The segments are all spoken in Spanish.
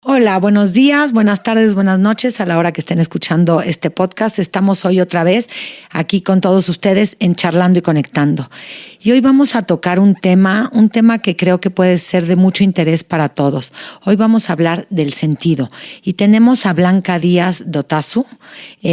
Hola, buenos días, buenas tardes, buenas noches a la hora que estén escuchando este podcast. Estamos hoy otra vez aquí con todos ustedes en Charlando y Conectando. Y hoy vamos a tocar un tema que creo que puede ser de mucho interés para todos. Hoy vamos a hablar del sentido y tenemos a Blanca Díaz Dotazu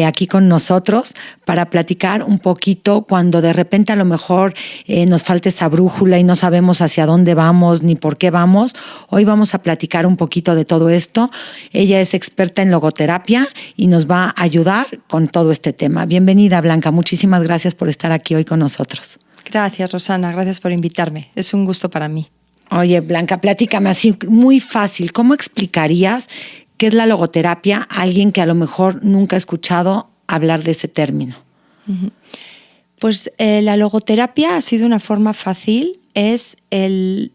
aquí con nosotros para platicar un poquito cuando de repente a lo mejor nos falta esa brújula y no sabemos hacia dónde vamos ni por qué vamos. Hoy vamos a platicar un poquito de todo esto. Ella es experta en logoterapia y nos va a ayudar con todo este tema. Bienvenida, Blanca. Muchísimas gracias por estar aquí hoy con nosotros. Gracias, Rosana. Gracias por invitarme. Es un gusto para mí. Oye, Blanca, platícame así muy fácil. ¿Cómo explicarías qué es la logoterapia a alguien que a lo mejor nunca ha escuchado hablar de ese término? Pues la logoterapia ha sido una forma fácil. Es el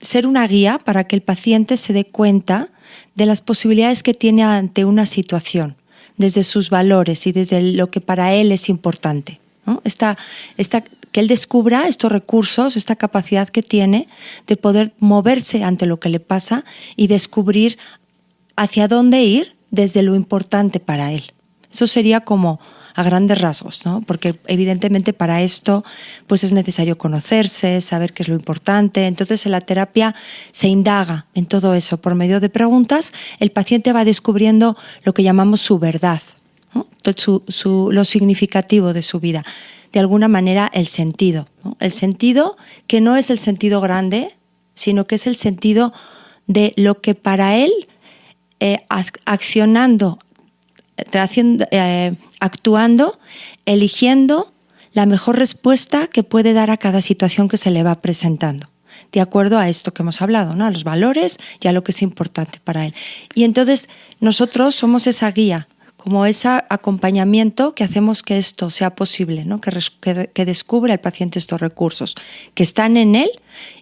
ser una guía para que el paciente se dé cuenta de las posibilidades que tiene ante una situación, desde sus valores y desde lo que para él es importante, ¿no? Que él descubra estos recursos, esta capacidad que tiene de poder moverse ante lo que le pasa y descubrir hacia dónde ir desde lo importante para él. Eso sería como a grandes rasgos, ¿no? Porque evidentemente para esto pues es necesario conocerse, saber qué es lo importante. Entonces en la terapia se indaga en todo eso. Por medio de preguntas el paciente va descubriendo lo que llamamos su verdad, ¿no? Lo significativo de su vida. De alguna manera el sentido, ¿no? El sentido que no es el sentido grande, sino que es el sentido de lo que para él, accionando, actuando, eligiendo la mejor respuesta que puede dar a cada situación que se le va presentando, de acuerdo a esto que hemos hablado, ¿no? A los valores y a lo que es importante para él. Y entonces nosotros somos esa guía, como ese acompañamiento que hacemos que esto sea posible, ¿no? Que descubra el paciente estos recursos que están en él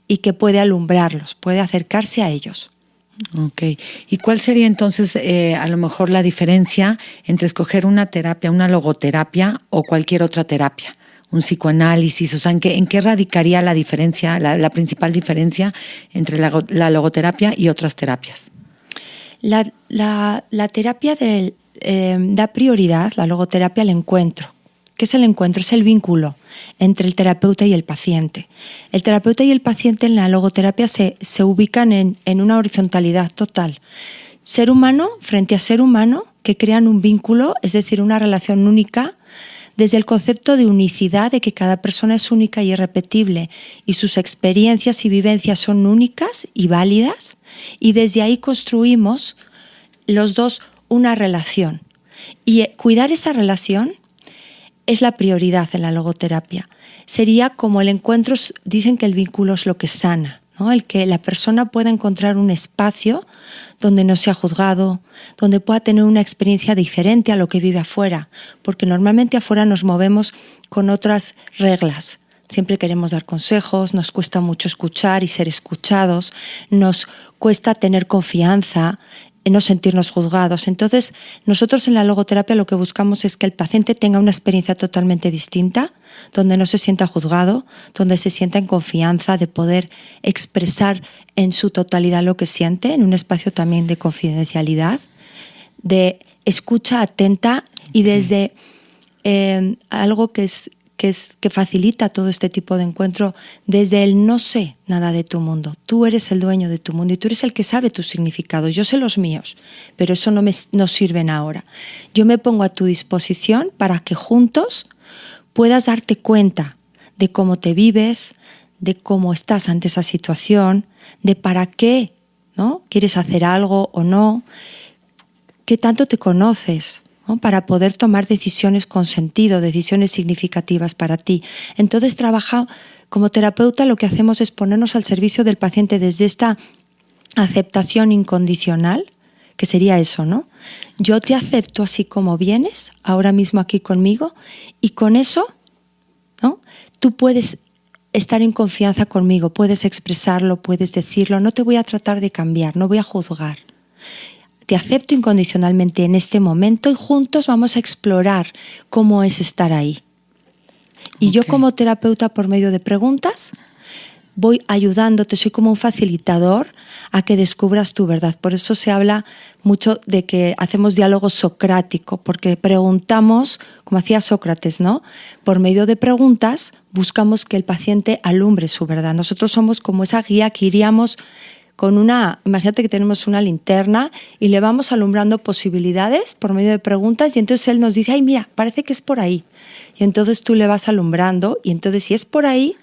y que puede alumbrarlos, puede acercarse a ellos. Ok. ¿Y cuál sería entonces a lo mejor la diferencia entre escoger una terapia, una logoterapia o cualquier otra terapia? Un psicoanálisis, o sea, ¿en qué radicaría la diferencia, la principal diferencia entre la logoterapia y otras terapias? La terapia da prioridad, la logoterapia, al encuentro. ¿Qué es el encuentro? Es el vínculo entre el terapeuta y el paciente. El terapeuta y el paciente en la logoterapia se ubican en una horizontalidad total. Ser humano frente a ser humano, que crean un vínculo, es decir, una relación única, desde el concepto de unicidad, de que cada persona es única y irrepetible y sus experiencias y vivencias son únicas y válidas, y desde ahí construimos los dos una relación. Y cuidar esa relación es la prioridad en la logoterapia. Sería como el encuentro, dicen que el vínculo es lo que sana, ¿no? El que la persona pueda encontrar un espacio donde no sea juzgado, donde pueda tener una experiencia diferente a lo que vive afuera, porque normalmente afuera nos movemos con otras reglas. Siempre queremos dar consejos, nos cuesta mucho escuchar y ser escuchados, nos cuesta tener confianza, no sentirnos juzgados. Entonces, nosotros en la logoterapia lo que buscamos es que el paciente tenga una experiencia totalmente distinta, donde no se sienta juzgado, donde se sienta en confianza de poder expresar en su totalidad lo que siente, en un espacio también de confidencialidad, de escucha atenta y desde algo que facilita todo este tipo de encuentro, desde el no sé nada de tu mundo. Tú eres el dueño de tu mundo y tú eres el que sabe tus significados. Yo sé los míos, pero eso no sirven ahora. Yo me pongo a tu disposición para que juntos puedas darte cuenta de cómo te vives, de cómo estás ante esa situación, de para qué, ¿no? ¿Quieres hacer algo o no? ¿Qué tanto te conoces, ¿no? Para poder tomar decisiones con sentido, decisiones significativas para ti. Entonces, como terapeuta, lo que hacemos es ponernos al servicio del paciente desde esta aceptación incondicional, que sería eso, ¿no? Yo te acepto así como vienes, ahora mismo aquí conmigo, y con eso, ¿no? Tú puedes estar en confianza conmigo, puedes expresarlo, puedes decirlo, no te voy a tratar de cambiar, no voy a juzgar. Te acepto incondicionalmente en este momento y juntos vamos a explorar cómo es estar ahí. Y yo como terapeuta, por medio de preguntas, voy ayudándote, soy como un facilitador a que descubras tu verdad. Por eso se habla mucho de que hacemos diálogo socrático, porque preguntamos, como hacía Sócrates, ¿no? Por medio de preguntas buscamos que el paciente alumbre su verdad. Nosotros somos como esa guía que iríamos con imagínate que tenemos una linterna y le vamos alumbrando posibilidades por medio de preguntas y entonces él nos dice, ay, mira, parece que es por ahí. Y entonces tú le vas alumbrando y entonces si es por ahí,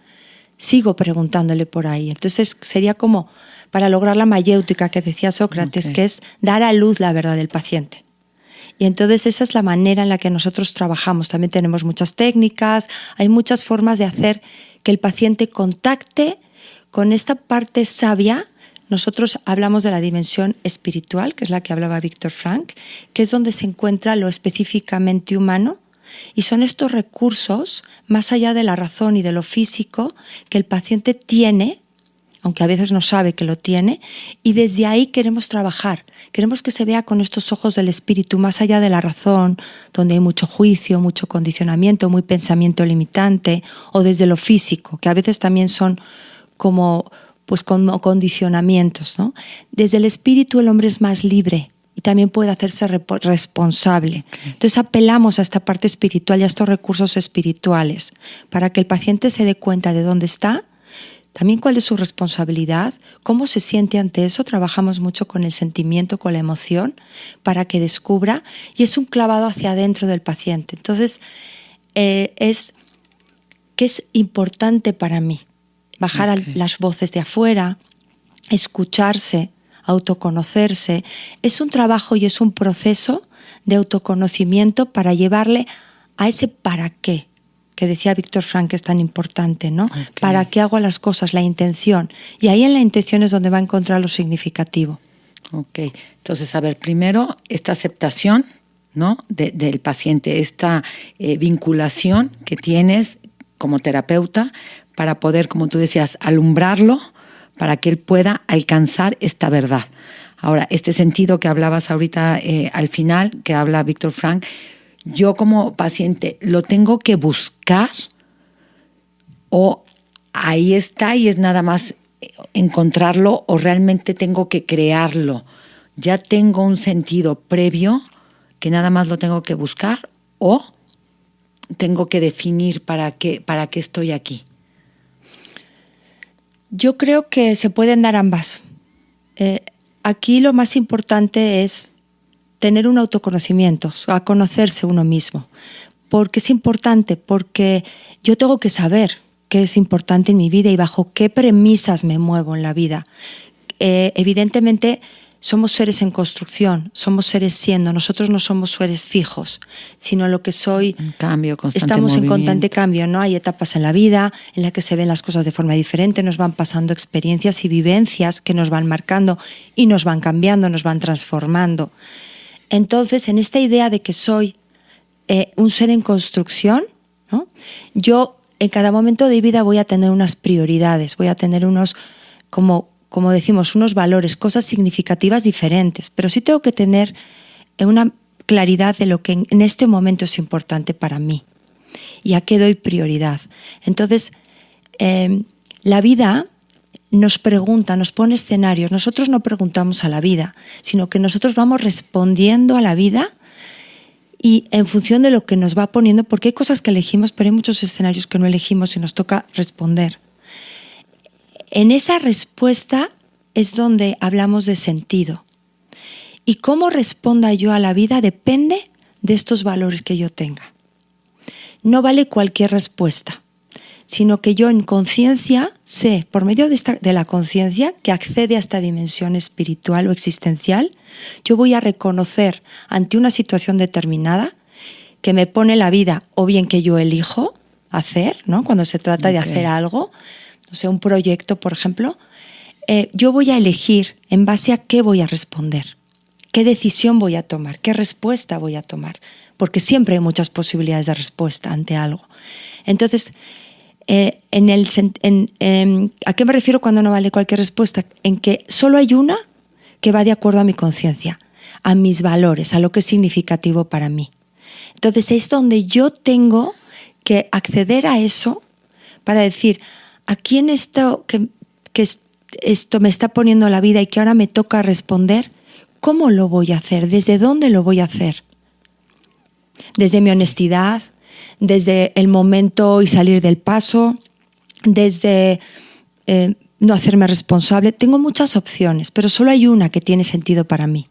sigo preguntándole por ahí. Entonces sería como para lograr la mayéutica que decía Sócrates, que es dar a luz la verdad del paciente. Y entonces esa es la manera en la que nosotros trabajamos. También tenemos muchas técnicas, hay muchas formas de hacer que el paciente contacte con esta parte sabia. Nosotros hablamos de la dimensión espiritual, que es la que hablaba Viktor Frankl, que es donde se encuentra lo específicamente humano, y son estos recursos, más allá de la razón y de lo físico, que el paciente tiene, aunque a veces no sabe que lo tiene, y desde ahí queremos trabajar. Queremos que se vea con estos ojos del espíritu, más allá de la razón, donde hay mucho juicio, mucho condicionamiento, muy pensamiento limitante, o desde lo físico, que a veces también son como condicionamientos, ¿no? Desde el espíritu el hombre es más libre y también puede hacerse responsable. Entonces apelamos a esta parte espiritual y a estos recursos espirituales para que el paciente se dé cuenta de dónde está, también cuál es su responsabilidad, cómo se siente ante eso. Trabajamos mucho con el sentimiento, con la emoción, para que descubra, y es un clavado hacia adentro del paciente. Entonces, ¿qué es importante para mí? Bajar a las voces de afuera, escucharse, autoconocerse. Es un trabajo y es un proceso de autoconocimiento para llevarle a ese para qué, que decía Viktor Frankl, que es tan importante, ¿no? ¿Para qué hago las cosas? La intención. Y ahí en la intención es donde va a encontrar lo significativo. Ok. Entonces, a ver, primero, esta aceptación, ¿no? del paciente, esta vinculación que tienes como terapeuta para poder, como tú decías, alumbrarlo para que él pueda alcanzar esta verdad. Ahora, este sentido que hablabas ahorita al final, que habla Viktor Frankl, yo como paciente, ¿lo tengo que buscar o ahí está y es nada más encontrarlo o realmente tengo que crearlo? ¿Ya tengo un sentido previo que nada más lo tengo que buscar o tengo que definir para qué estoy aquí? Yo creo que se pueden dar ambas. Aquí lo más importante es tener un autoconocimiento, a conocerse uno mismo. Porque es importante, porque yo tengo que saber qué es importante en mi vida y bajo qué premisas me muevo en la vida. Evidentemente, somos seres en construcción, somos seres siendo. Nosotros no somos seres fijos, sino lo que soy. Un cambio, constante estamos movimiento. En constante cambio, ¿no? Hay etapas en la vida en las que se ven las cosas de forma diferente, nos van pasando experiencias y vivencias que nos van marcando y nos van cambiando, nos van transformando. Entonces, en esta idea de que soy un ser en construcción, ¿no? Yo en cada momento de vida voy a tener unas prioridades, voy a tener unos, como decimos, unos valores, cosas significativas diferentes, pero sí tengo que tener una claridad de lo que en este momento es importante para mí y a qué doy prioridad. Entonces, la vida nos pregunta, nos pone escenarios. Nosotros no preguntamos a la vida, sino que nosotros vamos respondiendo a la vida y en función de lo que nos va poniendo, porque hay cosas que elegimos, pero hay muchos escenarios que no elegimos y nos toca responder. En esa respuesta es donde hablamos de sentido. Y cómo responda yo a la vida depende de estos valores que yo tenga. No vale cualquier respuesta, sino que yo en conciencia sé, por medio de la conciencia que accede a esta dimensión espiritual o existencial, yo voy a reconocer ante una situación determinada que me pone la vida, o bien que yo elijo hacer, ¿no? Cuando se trata de hacer algo, no sé, un proyecto, por ejemplo, yo voy a elegir en base a qué voy a responder, qué decisión voy a tomar, qué respuesta voy a tomar, porque siempre hay muchas posibilidades de respuesta ante algo. Entonces, ¿a qué me refiero cuando no vale cualquier respuesta? En que solo hay una que va de acuerdo a mi conciencia, a mis valores, a lo que es significativo para mí. Entonces es donde yo tengo que acceder a eso para decir, aquí en esto esto me está poniendo la vida y que ahora me toca responder, ¿cómo lo voy a hacer? ¿Desde dónde lo voy a hacer? Desde mi honestidad, desde el momento y salir del paso, desde no hacerme responsable. Tengo muchas opciones, pero solo hay una que tiene sentido para mí.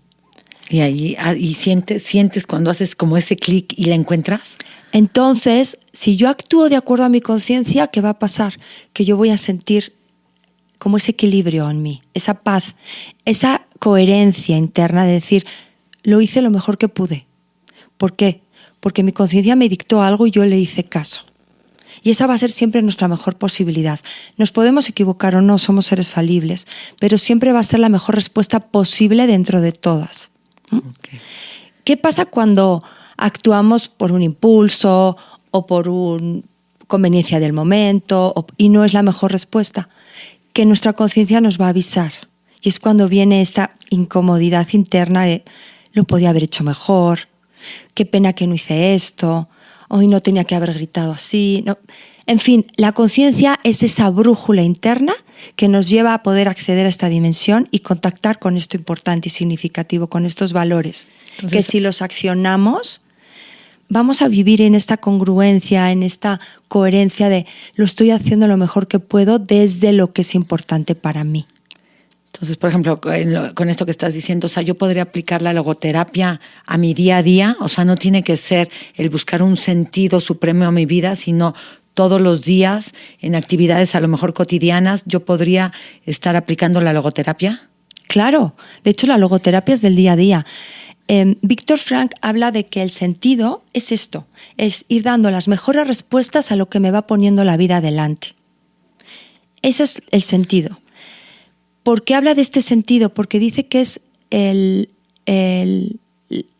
Y ahí sientes cuando haces como ese clic y la encuentras. Entonces, si yo actúo de acuerdo a mi conciencia, ¿qué va a pasar? Que yo voy a sentir como ese equilibrio en mí, esa paz, esa coherencia interna de decir, lo hice lo mejor que pude. ¿Por qué? Porque mi conciencia me dictó algo y yo le hice caso. Y esa va a ser siempre nuestra mejor posibilidad. Nos podemos equivocar o no, somos seres falibles, pero siempre va a ser la mejor respuesta posible dentro de todas. Okay. ¿Qué pasa cuando actuamos por un impulso o por una conveniencia del momento y no es la mejor respuesta? Que nuestra conciencia nos va a avisar. Y es cuando viene esta incomodidad interna de lo podía haber hecho mejor, qué pena que no hice esto, hoy no tenía que haber gritado así. No. En fin, la conciencia es esa brújula interna que nos lleva a poder acceder a esta dimensión y contactar con esto importante y significativo, con estos valores. Entonces, que si los accionamos, vamos a vivir en esta congruencia, en esta coherencia de lo estoy haciendo lo mejor que puedo desde lo que es importante para mí. Entonces, por ejemplo, con esto que estás diciendo, o sea, yo podría aplicar la logoterapia a mi día a día, o sea, no tiene que ser el buscar un sentido supremo a mi vida, sino todos los días en actividades a lo mejor cotidianas, yo podría estar aplicando la logoterapia. Claro, de hecho la logoterapia es del día a día. Viktor Frankl habla de que el sentido es esto, es ir dando las mejores respuestas a lo que me va poniendo la vida adelante. Ese es el sentido. ¿Por qué habla de este sentido? Porque dice que es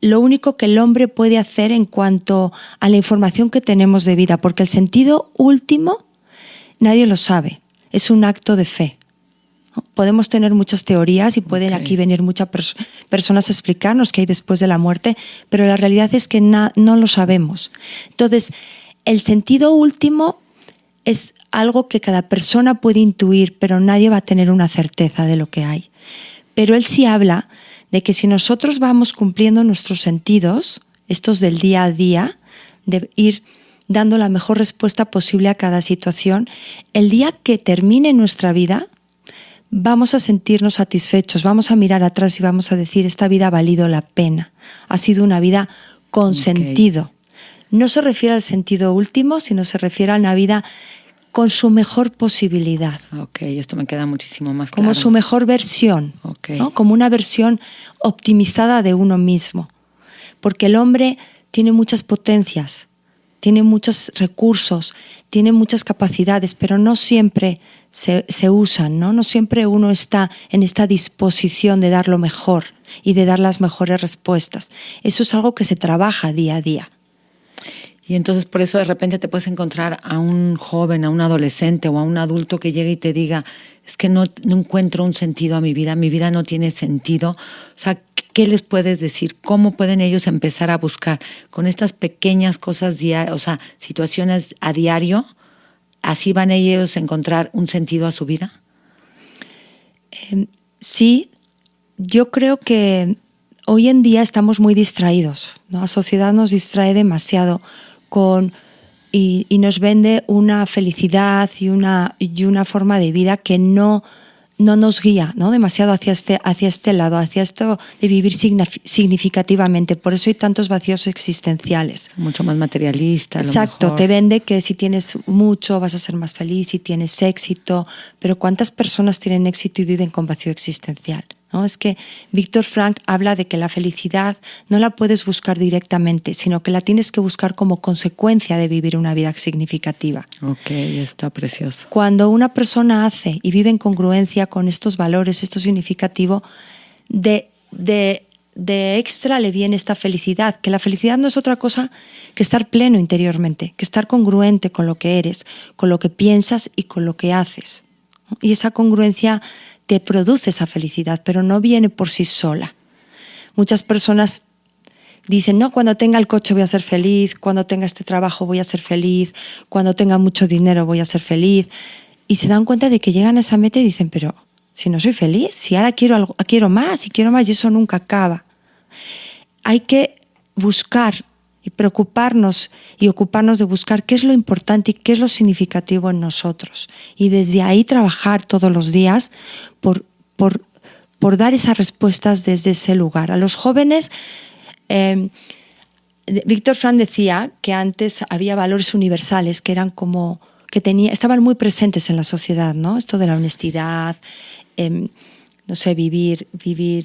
lo único que el hombre puede hacer en cuanto a la información que tenemos de vida, porque el sentido último nadie lo sabe, es un acto de fe. Podemos tener muchas teorías y pueden aquí venir muchas personas a explicarnos qué hay después de la muerte, pero la realidad es que no lo sabemos. Entonces, el sentido último es algo que cada persona puede intuir, pero nadie va a tener una certeza de lo que hay. Pero él sí habla de que si nosotros vamos cumpliendo nuestros sentidos, estos del día a día, de ir dando la mejor respuesta posible a cada situación, el día que termine nuestra vida, vamos a sentirnos satisfechos, vamos a mirar atrás y vamos a decir, esta vida ha valido la pena, ha sido una vida con sentido. No se refiere al sentido último, sino se refiere a una vida con su mejor posibilidad. Ok, esto me queda muchísimo más claro. Como su mejor versión, ¿no? Como una versión optimizada de uno mismo. Porque el hombre tiene muchas potencias, tiene muchos recursos, tiene muchas capacidades, pero no siempre se usan, ¿no? No siempre uno está en esta disposición de dar lo mejor y de dar las mejores respuestas. Eso es algo que se trabaja día a día. Y entonces por eso de repente te puedes encontrar a un joven, a un adolescente o a un adulto que llegue y te diga, es que no encuentro un sentido a mi vida no tiene sentido. O sea, ¿qué les puedes decir? ¿Cómo pueden ellos empezar a buscar con estas pequeñas cosas diarias, o sea, situaciones a diario? ¿Así van ellos a encontrar un sentido a su vida? Sí, yo creo que hoy en día estamos muy distraídos, ¿no? La sociedad nos distrae demasiado y nos vende una felicidad y una forma de vida que no nos guía, ¿no? Demasiado hacia este lado, hacia esto de vivir significativamente. Por eso hay tantos vacíos existenciales. Mucho más materialista. Exacto, te vende que si tienes mucho vas a ser más feliz, si tienes éxito, pero ¿cuántas personas tienen éxito y viven con vacío existencial? ¿No? Es que Viktor Frankl habla de que la felicidad no la puedes buscar directamente, sino que la tienes que buscar como consecuencia de vivir una vida significativa. Ok, está precioso. Cuando una persona hace y vive en congruencia con estos valores, esto significativo, de extra le viene esta felicidad, que la felicidad no es otra cosa que estar pleno interiormente, que estar congruente con lo que eres, con lo que piensas y con lo que haces. Y esa congruencia te produce esa felicidad, pero no viene por sí sola. Muchas personas dicen, no, cuando tenga el coche voy a ser feliz, cuando tenga este trabajo voy a ser feliz, cuando tenga mucho dinero voy a ser feliz. y se dan cuenta de que llegan a esa meta y dicen, pero si no soy feliz, si ahora quiero más y eso nunca acaba. Hay que buscar y preocuparnos y ocuparnos de buscar qué es lo importante y qué es lo significativo en nosotros. Y desde ahí trabajar todos los días por dar esas respuestas desde ese lugar. A los jóvenes, Víctor Frank decía que antes había valores universales que eran como estaban muy presentes en la sociedad, ¿no? Esto de la honestidad, no sé, vivir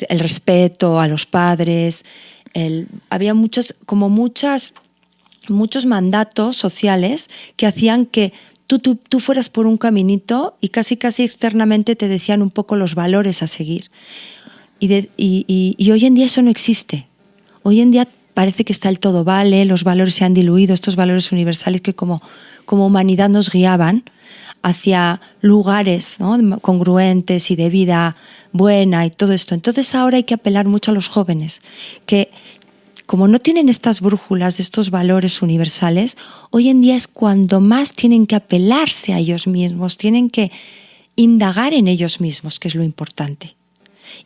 el respeto a los padres. Había muchos mandatos sociales que hacían que tú fueras por un caminito y casi externamente te decían un poco los valores a seguir. Y hoy en día eso no existe. Hoy en día parece que está el todo vale, los valores se han diluido, estos valores universales que como humanidad nos guiaban hacia lugares, ¿no?, congruentes y de vida buena y todo esto. Entonces ahora hay que apelar mucho a los jóvenes, que como no tienen estas brújulas de estos valores universales, hoy en día es cuando más tienen que apelarse a ellos mismos, tienen que indagar en ellos mismos, que es lo importante.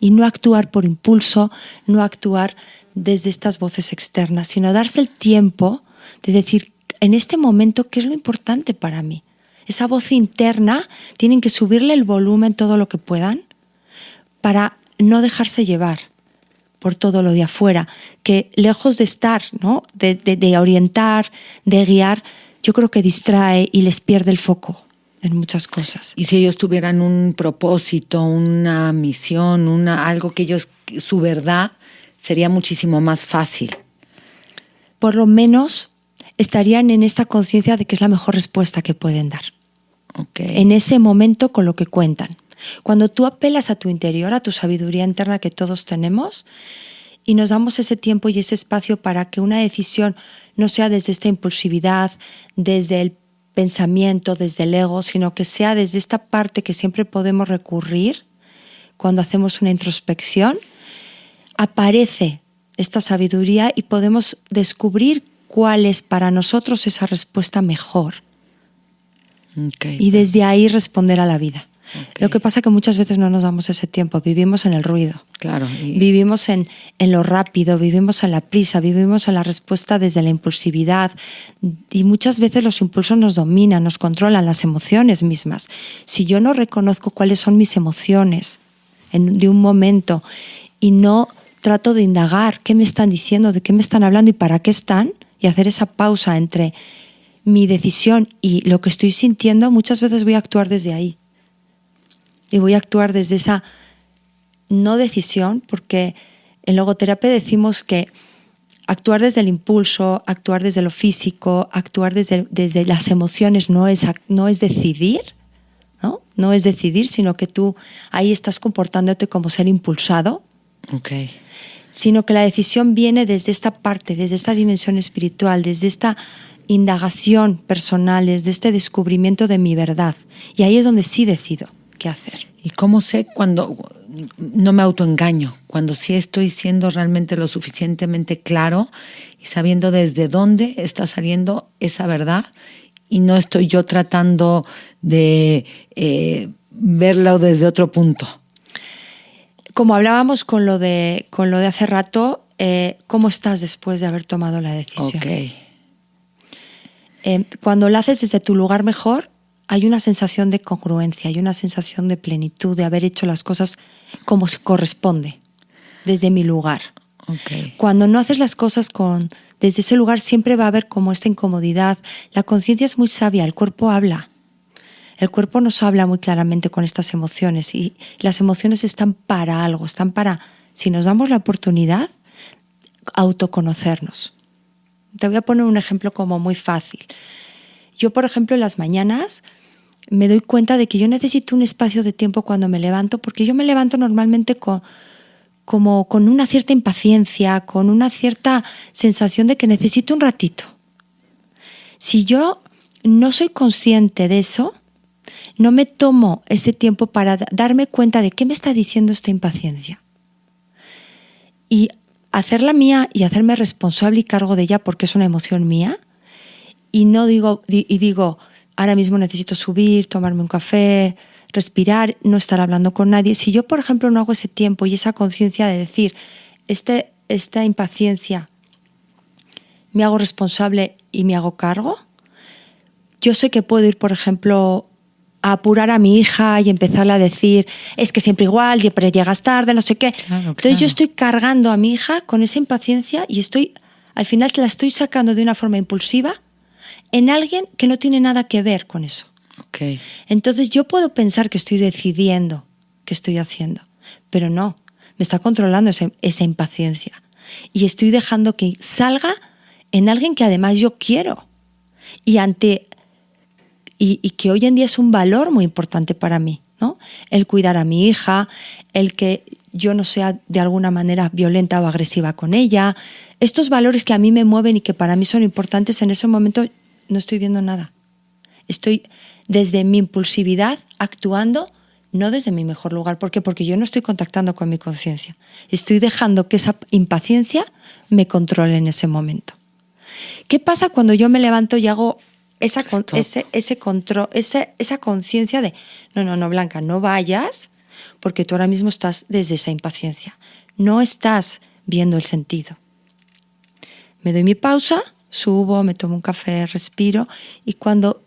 Y no actuar por impulso, no actuar desde estas voces externas, sino darse el tiempo de decir, en este momento, ¿qué es lo importante para mí? Esa voz interna, tienen que subirle el volumen todo lo que puedan para no dejarse llevar por todo lo de afuera, que lejos de estar, ¿no?, de orientar, de guiar, yo creo que distrae y les pierde el foco en muchas cosas. Y si ellos tuvieran un propósito, una misión, algo que ellos, su verdad, sería muchísimo más fácil. Por lo menos estarían en esta conciencia de que es la mejor respuesta que pueden dar. Okay. En ese momento con lo que cuentan. Cuando tú apelas a tu interior, a tu sabiduría interna que todos tenemos, y nos damos ese tiempo y ese espacio para que una decisión no sea desde esta impulsividad, desde el pensamiento, desde el ego, sino que sea desde esta parte que siempre podemos recurrir cuando hacemos una introspección, aparece esta sabiduría y podemos descubrir cuál es para nosotros esa respuesta mejor. Okay. Y desde ahí responder a la vida. Okay. Lo que pasa es que muchas veces no nos damos ese tiempo, vivimos en el ruido, claro, vivimos en lo rápido, vivimos en la prisa, vivimos en la respuesta desde la impulsividad y muchas veces los impulsos nos dominan, nos controlan las emociones mismas. Si yo no reconozco cuáles son mis emociones de un momento y no trato de indagar qué me están diciendo, de qué me están hablando y para qué están, y hacer esa pausa entre mi decisión y lo que estoy sintiendo, muchas veces voy a actuar desde ahí. Y voy a actuar desde esa no decisión, porque en logoterapia decimos que actuar desde el impulso, actuar desde lo físico, actuar desde las emociones no es decidir, ¿no? No es decidir, sino que tú ahí estás comportándote como ser impulsado. Okay. Sino que la decisión viene desde esta parte, desde esta dimensión espiritual, desde esta indagación personal, desde este descubrimiento de mi verdad. Y ahí es donde sí decido qué hacer. ¿Y cómo sé cuando no me autoengaño? Cuando sí estoy siendo realmente lo suficientemente claro y sabiendo desde dónde está saliendo esa verdad y no estoy yo tratando de verlo desde otro punto. Como hablábamos con lo de hace rato, ¿cómo estás después de haber tomado la decisión? Okay. Cuando lo haces desde tu lugar mejor, hay una sensación de congruencia, hay una sensación de plenitud, de haber hecho las cosas como se corresponde, desde mi lugar. Okay. Cuando no haces las cosas desde ese lugar, siempre va a haber como esta incomodidad. La conciencia es muy sabia, el cuerpo habla. El cuerpo nos habla muy claramente con estas emociones y las emociones están para algo, están para, si nos damos la oportunidad, autoconocernos. Te voy a poner un ejemplo como muy fácil. Yo, por ejemplo, en las mañanas me doy cuenta de que yo necesito un espacio de tiempo cuando me levanto, porque yo me levanto normalmente con una cierta impaciencia, con una cierta sensación de que necesito un ratito. Si yo no soy consciente de eso, no me tomo ese tiempo para darme cuenta de qué me está diciendo esta impaciencia. Y hacerla mía y hacerme responsable y cargo de ella porque es una emoción mía. Y no digo, ahora mismo necesito subir, tomarme un café, respirar, no estar hablando con nadie. Si yo, por ejemplo, no hago ese tiempo y esa conciencia de decir, esta impaciencia, me hago responsable y me hago cargo, yo sé que puedo ir, por ejemplo, a apurar a mi hija y empezarle a decir, es que siempre igual, siempre llegas tarde, no sé qué. Claro. Entonces yo estoy cargando a mi hija con esa impaciencia y al final la estoy sacando de una forma impulsiva en alguien que no tiene nada que ver con eso. Okay. Entonces yo puedo pensar que estoy decidiendo qué estoy haciendo, pero no, me está controlando esa impaciencia y estoy dejando que salga en alguien que además yo quiero y que hoy en día es un valor muy importante para mí, ¿no? El cuidar a mi hija, el que yo no sea de alguna manera violenta o agresiva con ella, estos valores que a mí me mueven y que para mí son importantes, en ese momento no estoy viendo nada. Estoy desde mi impulsividad actuando, no desde mi mejor lugar. ¿Por qué? Porque yo no estoy contactando con mi conciencia. Estoy dejando que esa impaciencia me controle en ese momento. ¿Qué pasa cuando yo me levanto y hago esa conciencia de no, Blanca, no vayas porque tú ahora mismo estás desde esa impaciencia. No estás viendo el sentido. Me doy mi pausa, subo, me tomo un café, respiro y cuando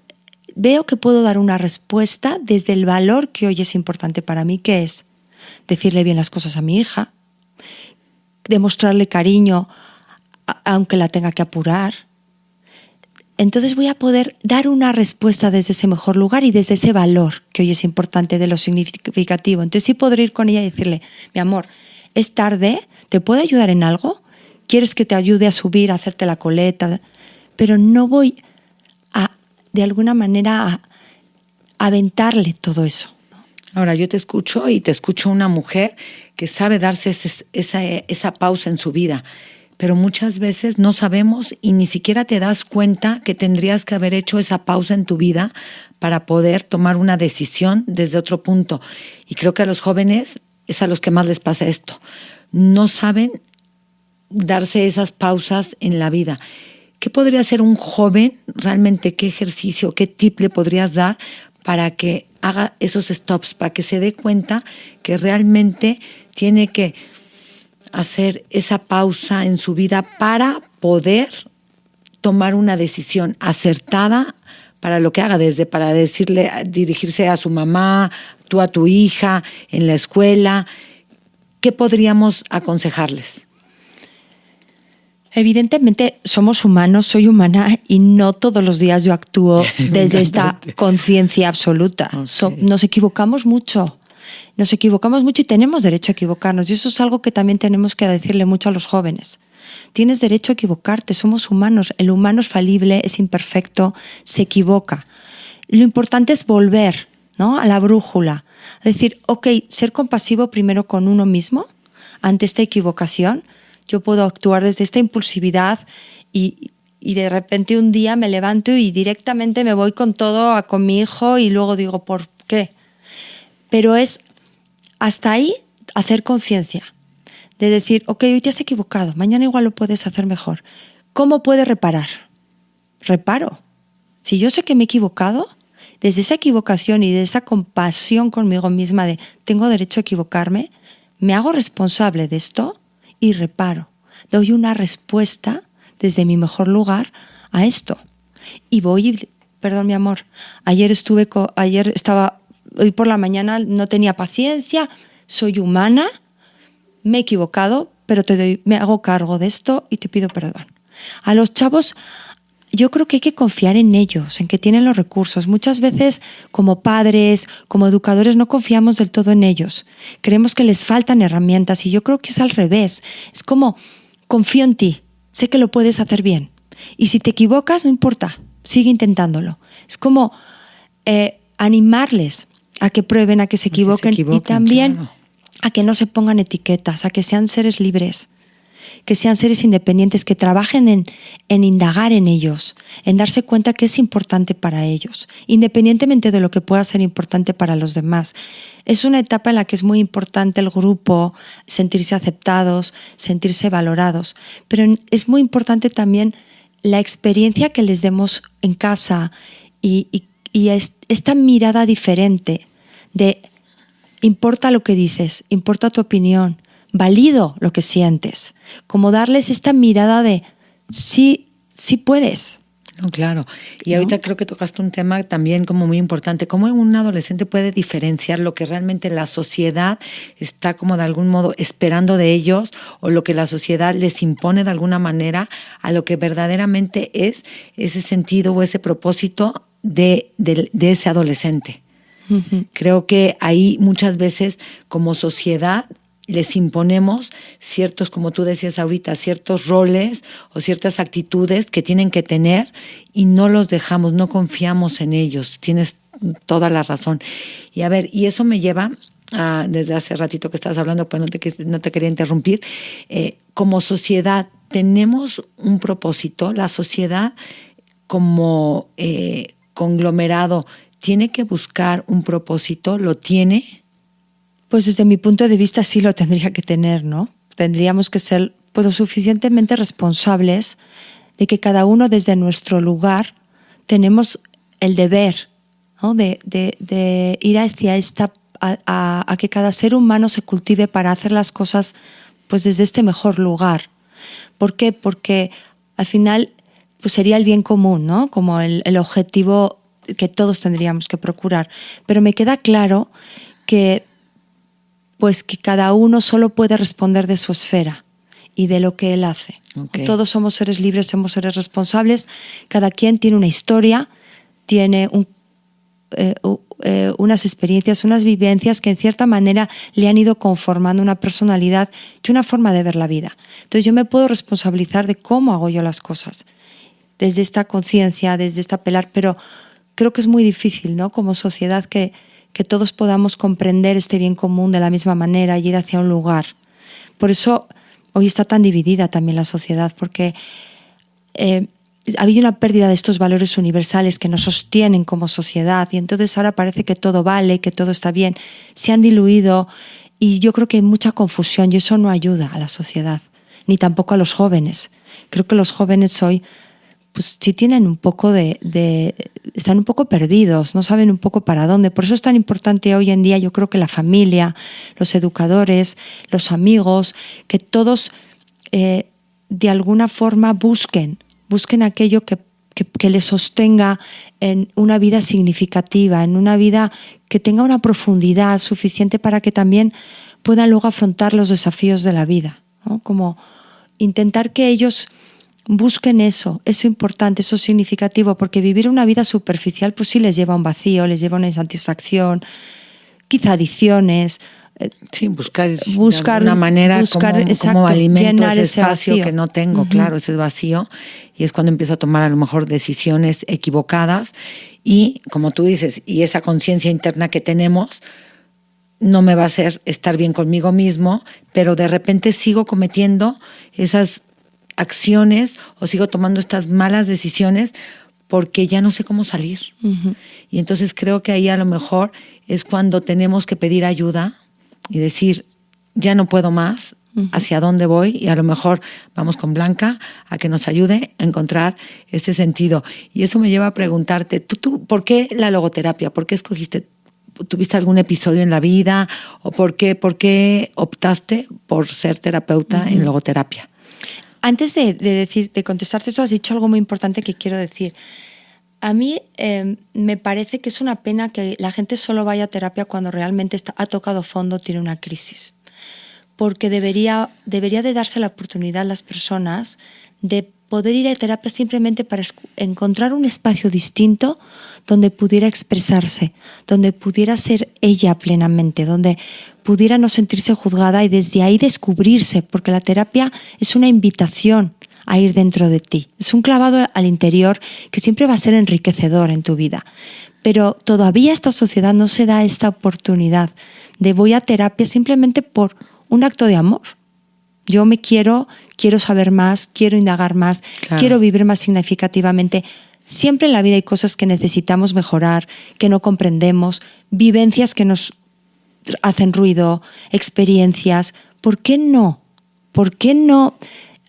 veo que puedo dar una respuesta desde el valor que hoy es importante para mí, que es decirle bien las cosas a mi hija, demostrarle cariño aunque la tenga que apurar. Entonces voy a poder dar una respuesta desde ese mejor lugar y desde ese valor que hoy es importante, de lo significativo. Entonces sí podré ir con ella y decirle, mi amor, es tarde, ¿te puedo ayudar en algo? ¿Quieres que te ayude a subir, a hacerte la coleta? Pero no voy de alguna manera a aventarle todo eso. Ahora, yo te escucho y te escucho una mujer que sabe darse esa pausa en su vida, pero muchas veces no sabemos y ni siquiera te das cuenta que tendrías que haber hecho esa pausa en tu vida para poder tomar una decisión desde otro punto. Y creo que a los jóvenes es a los que más les pasa esto. No saben darse esas pausas en la vida. ¿Qué podría hacer un joven realmente? ¿Qué ejercicio, qué tip le podrías dar para que haga esos stops, para que se dé cuenta que realmente tiene que hacer esa pausa en su vida para poder tomar una decisión acertada para lo que haga, desde para dirigirse a su mamá, tú a tu hija, en la escuela? ¿Qué podríamos aconsejarles? Evidentemente somos humanos, soy humana y no todos los días yo actúo desde esta conciencia absoluta. Okay. Nos equivocamos mucho y tenemos derecho a equivocarnos. Y eso es algo que también tenemos que decirle mucho a los jóvenes. Tienes derecho a equivocarte, somos humanos. El humano es falible, es imperfecto, se equivoca. Lo importante es volver, ¿no?, a la brújula. Decir, ok, ser compasivo primero con uno mismo ante esta equivocación. Yo puedo actuar desde esta impulsividad y de repente un día me levanto y directamente me voy con todo con mi hijo y luego digo, ¿por qué? Pero es hasta ahí hacer conciencia, de decir, ok, hoy te has equivocado, mañana igual lo puedes hacer mejor. ¿Cómo puedes reparar? Reparo. Si yo sé que me he equivocado, desde esa equivocación y de esa compasión conmigo misma de tengo derecho a equivocarme, me hago responsable de esto y reparo. Doy una respuesta desde mi mejor lugar a esto. Y perdón, mi amor, hoy por la mañana no tenía paciencia, soy humana, me he equivocado, pero me hago cargo de esto y te pido perdón. A los chavos, yo creo que hay que confiar en ellos, en que tienen los recursos. Muchas veces, como padres, como educadores, no confiamos del todo en ellos. Creemos que les faltan herramientas y yo creo que es al revés. Es como, confío en ti, sé que lo puedes hacer bien. Y si te equivocas, no importa, sigue intentándolo. Es como animarles a que prueben, a que se equivoquen y también claro, a que no se pongan etiquetas, a que sean seres libres, que sean seres independientes, que trabajen en indagar en ellos, en darse cuenta que es importante para ellos, independientemente de lo que pueda ser importante para los demás. Es una etapa en la que es muy importante el grupo, sentirse aceptados, sentirse valorados, pero es muy importante también la experiencia que les demos en casa y esta mirada diferente de importa lo que dices, importa tu opinión, valido lo que sientes, como darles esta mirada de sí puedes. No, claro. Y ahorita creo que tocaste un tema también como muy importante, cómo un adolescente puede diferenciar lo que realmente la sociedad está como de algún modo esperando de ellos o lo que la sociedad les impone de alguna manera a lo que verdaderamente es ese sentido o ese propósito de ese adolescente. Uh-huh. Creo que ahí muchas veces como sociedad les imponemos ciertos, como tú decías ahorita, ciertos roles o ciertas actitudes que tienen que tener y no los dejamos, no confiamos en ellos. Tienes toda la razón. Y a ver, y eso me lleva a, desde hace ratito que estabas hablando, pues no te quería interrumpir, como sociedad tenemos un propósito, la sociedad como conglomerado tiene que buscar un propósito, ¿lo tiene? Pues desde mi punto de vista sí lo tendría que tener, ¿no? Tendríamos que ser pues, lo suficientemente responsables de que cada uno desde nuestro lugar tenemos el deber, ¿no? de ir hacia a que cada ser humano se cultive para hacer las cosas pues desde este mejor lugar. ¿Por qué? Porque al final pues sería el bien común, ¿no? Como el objetivo que todos tendríamos que procurar. Pero me queda claro que cada uno solo puede responder de su esfera y de lo que él hace. Okay. Todos somos seres libres, somos seres responsables. Cada quien tiene una historia, tiene unas experiencias, unas vivencias que en cierta manera le han ido conformando una personalidad y una forma de ver la vida. Entonces yo me puedo responsabilizar de cómo hago yo las cosas, desde esta conciencia, desde esta apelar, pero creo que es muy difícil, ¿no? Como sociedad que todos podamos comprender este bien común de la misma manera y ir hacia un lugar. Por eso hoy está tan dividida también la sociedad, porque ha habido una pérdida de estos valores universales que nos sostienen como sociedad y entonces ahora parece que todo vale, que todo está bien. Se han diluido y yo creo que hay mucha confusión y eso no ayuda a la sociedad, ni tampoco a los jóvenes. Creo que los jóvenes hoy pues sí tienen un poco están un poco perdidos, no saben un poco para dónde. Por eso es tan importante hoy en día, yo creo que la familia, los educadores, los amigos, que todos de alguna forma busquen aquello que les sostenga en una vida significativa, en una vida que tenga una profundidad suficiente para que también puedan luego afrontar los desafíos de la vida, ¿no? Como intentar que ellos busquen eso importante, eso significativo, porque vivir una vida superficial pues sí les lleva a un vacío, les lleva a una insatisfacción, quizá adicciones. Sí, buscar de alguna manera como alimento ese espacio vacío que no tengo, uh-huh. Claro, ese vacío, y es cuando empiezo a tomar a lo mejor decisiones equivocadas y, como tú dices, y esa conciencia interna que tenemos no me va a hacer estar bien conmigo mismo, pero de repente sigo cometiendo esas acciones o sigo tomando estas malas decisiones porque ya no sé cómo salir. Uh-huh. Y entonces creo que ahí a lo mejor es cuando tenemos que pedir ayuda y decir, ya no puedo más, uh-huh. ¿Hacia dónde voy? Y a lo mejor vamos con Blanca a que nos ayude a encontrar ese sentido. Y eso me lleva a preguntarte, ¿tú por qué la logoterapia? ¿Por qué escogiste? ¿Tuviste algún episodio en la vida? ¿O por qué optaste por ser terapeuta uh-huh. en logoterapia? Antes de contestarte esto, has dicho algo muy importante que quiero decir. A mí me parece que es una pena que la gente solo vaya a terapia cuando realmente ha tocado fondo, tiene una crisis. Porque debería de darse la oportunidad a las personas de poder ir a terapia simplemente para encontrar un espacio distinto donde pudiera expresarse, donde pudiera ser ella plenamente, donde pudiera no sentirse juzgada y desde ahí descubrirse, porque la terapia es una invitación a ir dentro de ti. Es un clavado al interior que siempre va a ser enriquecedor en tu vida. Pero todavía esta sociedad no se da esta oportunidad de voy a terapia simplemente por un acto de amor. Yo me quiero saber más, quiero indagar más, claro. Quiero vivir más significativamente. Siempre en la vida hay cosas que necesitamos mejorar, que no comprendemos, vivencias que nos hacen ruido, experiencias. ¿Por qué no? ¿Por qué no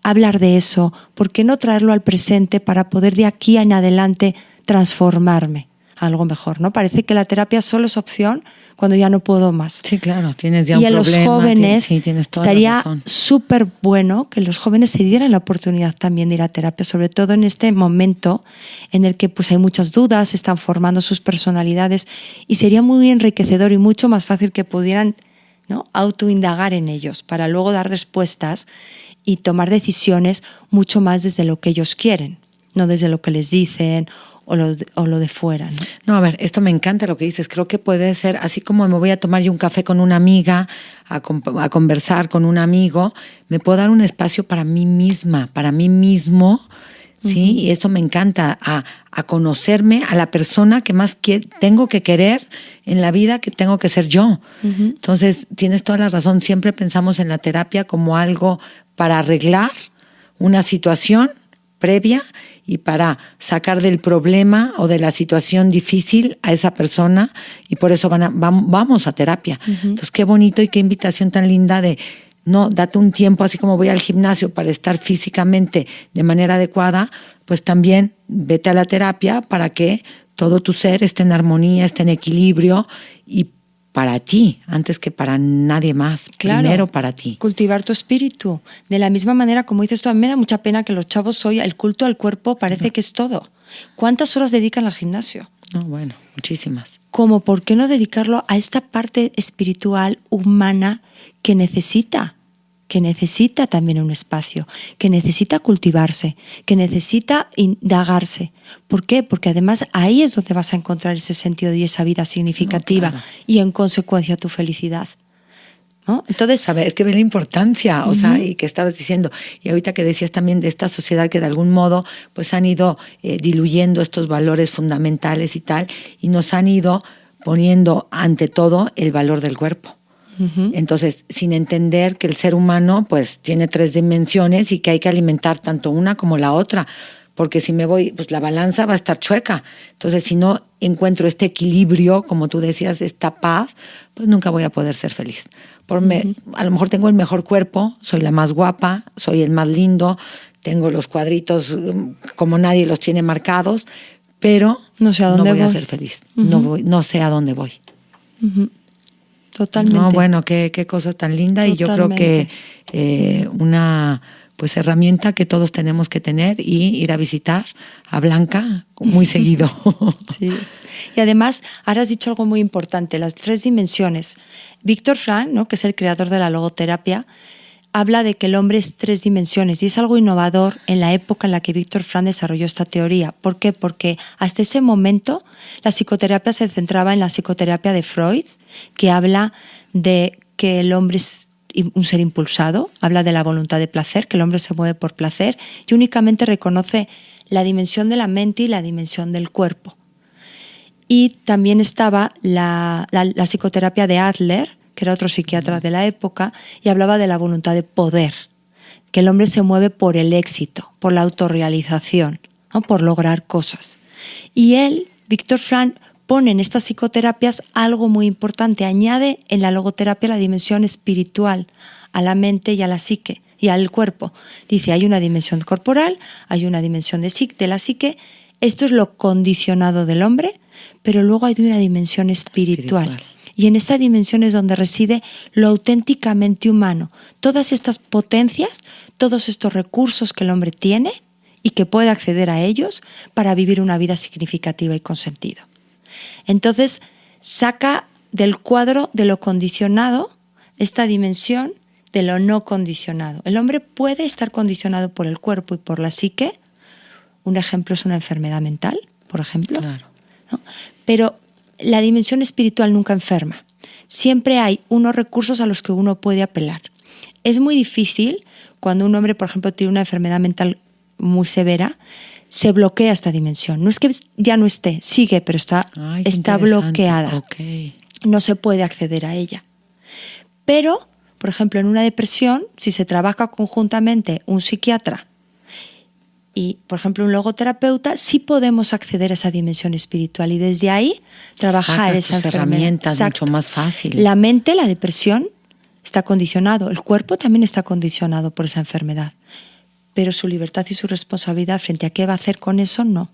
hablar de eso? ¿Por qué no traerlo al presente para poder de aquí en adelante transformarme? algo mejor, ¿no? Parece que la terapia solo es opción cuando ya no puedo más. Sí, claro, tienes ya y un problema. Y a los jóvenes tienes toda la estaría razón. súper bueno que los jóvenes se dieran la oportunidad también de ir a terapia, sobre todo en este momento en el que pues hay muchas dudas, se están formando sus personalidades y sería muy enriquecedor y mucho más fácil que pudieran, ¿no?, autoindagar en ellos para luego dar respuestas y tomar decisiones mucho más desde lo que ellos quieren, no desde lo que les dicen o lo de fuera, ¿no? No, a ver, esto me encanta lo que dices. Creo que puede ser, así como me voy a tomar yo un café con una amiga, a conversar con un amigo, me puedo dar un espacio para mí misma, para mí mismo, ¿sí? Y eso me encanta, a conocerme, a la persona que más tengo que querer en la vida, que tengo que ser yo. Entonces, tienes toda la razón. Siempre pensamos en la terapia como algo para arreglar una situación previa y para sacar del problema o de la situación difícil a esa persona, y por eso vamos a terapia. Entonces, qué bonito y qué invitación tan linda de, no, date un tiempo, así como voy al gimnasio para estar físicamente de manera adecuada, pues también vete a la terapia para que todo tu ser esté en armonía, esté en equilibrio y para ti, antes que para nadie más. Claro, primero para ti. Cultivar tu espíritu. De la misma manera, como dices tú, a mí me da mucha pena que los chavos hoy, el culto al cuerpo parece que es todo. ¿Cuántas horas dedican al gimnasio? No, bueno, muchísimas. ¿Cómo? ¿Por qué no dedicarlo a esta parte espiritual, humana, que necesita también un espacio, que necesita cultivarse, que necesita indagarse? ¿Por qué? Porque además ahí es donde vas a encontrar ese sentido y esa vida significativa, claro, y en consecuencia tu felicidad, ¿no? Entonces, ¿sabes? Es que ve la importancia, o sea, y que estabas diciendo, y ahorita que decías también de esta sociedad que de algún modo pues han ido diluyendo estos valores fundamentales y tal, y nos han ido poniendo ante todo el valor del cuerpo. Entonces, sin entender que el ser humano pues tiene 3 dimensiones y que hay que alimentar tanto una como la otra, porque si me voy, pues la balanza va a estar chueca. Entonces, si no encuentro este equilibrio, como tú decías, esta paz, pues nunca voy a poder ser feliz. A lo mejor tengo el mejor cuerpo, soy la más guapa, soy el más lindo, tengo los cuadritos como nadie los tiene marcados, pero no sé a dónde voy a ser feliz. No sé a dónde voy. Totalmente. No, bueno, qué cosa tan linda. Totalmente. Y yo creo que una pues herramienta que todos tenemos que tener y ir a visitar a Blanca muy seguido. Sí. Y además, ahora has dicho algo muy importante, las 3 dimensiones. Viktor Frankl, ¿no?, que es el creador de la logoterapia, habla de que el hombre es 3 dimensiones y es algo innovador en la época en la que Viktor Frankl desarrolló esta teoría. ¿Por qué? Porque hasta ese momento la psicoterapia se centraba en la psicoterapia de Freud, que habla de que el hombre es un ser impulsado, habla de la voluntad de placer, que el hombre se mueve por placer y únicamente reconoce la dimensión de la mente y la dimensión del cuerpo. Y también estaba la psicoterapia de Adler, que era otro psiquiatra de la época, y hablaba de la voluntad de poder, que el hombre se mueve por el éxito, por la autorrealización, ¿no?, por lograr cosas. Y él, Viktor Frankl, pone en estas psicoterapias algo muy importante, añade en la logoterapia la dimensión espiritual, a la mente y a la psique y al cuerpo. Dice, hay una dimensión corporal, hay una dimensión de la psique, esto es lo condicionado del hombre, pero luego hay una dimensión espiritual. Y en esta dimensión es donde reside lo auténticamente humano. Todas estas potencias, todos estos recursos que el hombre tiene y que puede acceder a ellos para vivir una vida significativa y con sentido. Entonces, saca del cuadro de lo condicionado esta dimensión de lo no condicionado. El hombre puede estar condicionado por el cuerpo y por la psique. Un ejemplo es una enfermedad mental, por ejemplo. Claro. ¿No? Pero la dimensión espiritual nunca enferma. Siempre hay unos recursos a los que uno puede apelar. Es muy difícil cuando un hombre, por ejemplo, tiene una enfermedad mental muy severa, se bloquea esta dimensión. No es que ya no esté, sigue, pero está bloqueada. Okay. No se puede acceder a ella. Pero, por ejemplo, en una depresión, si se trabaja conjuntamente un psiquiatra y, por ejemplo, un logoterapeuta, sí podemos acceder a esa dimensión espiritual y desde ahí trabajar esa herramienta mucho más fácil. La mente, la depresión, está condicionado. El cuerpo también está condicionado por esa enfermedad. Pero su libertad y su responsabilidad frente a qué va a hacer con eso, no.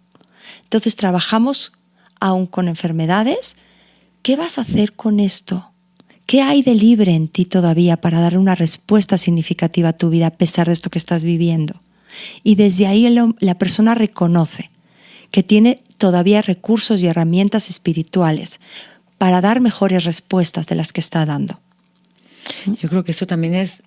Entonces trabajamos aún con enfermedades. ¿Qué vas a hacer con esto? ¿Qué hay de libre en ti todavía para dar una respuesta significativa a tu vida a pesar de esto que estás viviendo? Y desde ahí la persona reconoce que tiene todavía recursos y herramientas espirituales para dar mejores respuestas de las que está dando. Yo creo que esto también es,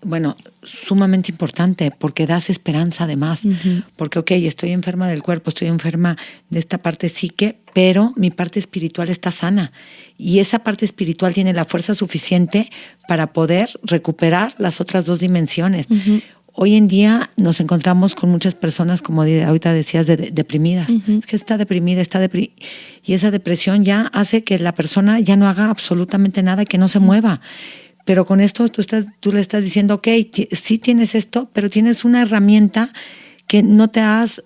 sumamente importante porque das esperanza además. Uh-huh. Porque, estoy enferma del cuerpo, estoy enferma de esta parte psique, pero mi parte espiritual está sana. Y esa parte espiritual tiene la fuerza suficiente para poder recuperar las otras dos dimensiones. Uh-huh. Hoy en día nos encontramos con muchas personas, como ahorita decías, deprimidas. Uh-huh. Es que está deprimida, y esa depresión ya hace que la persona ya no haga absolutamente nada y que no se mueva. Pero con esto tú le estás diciendo, sí tienes esto, pero tienes una herramienta que no te has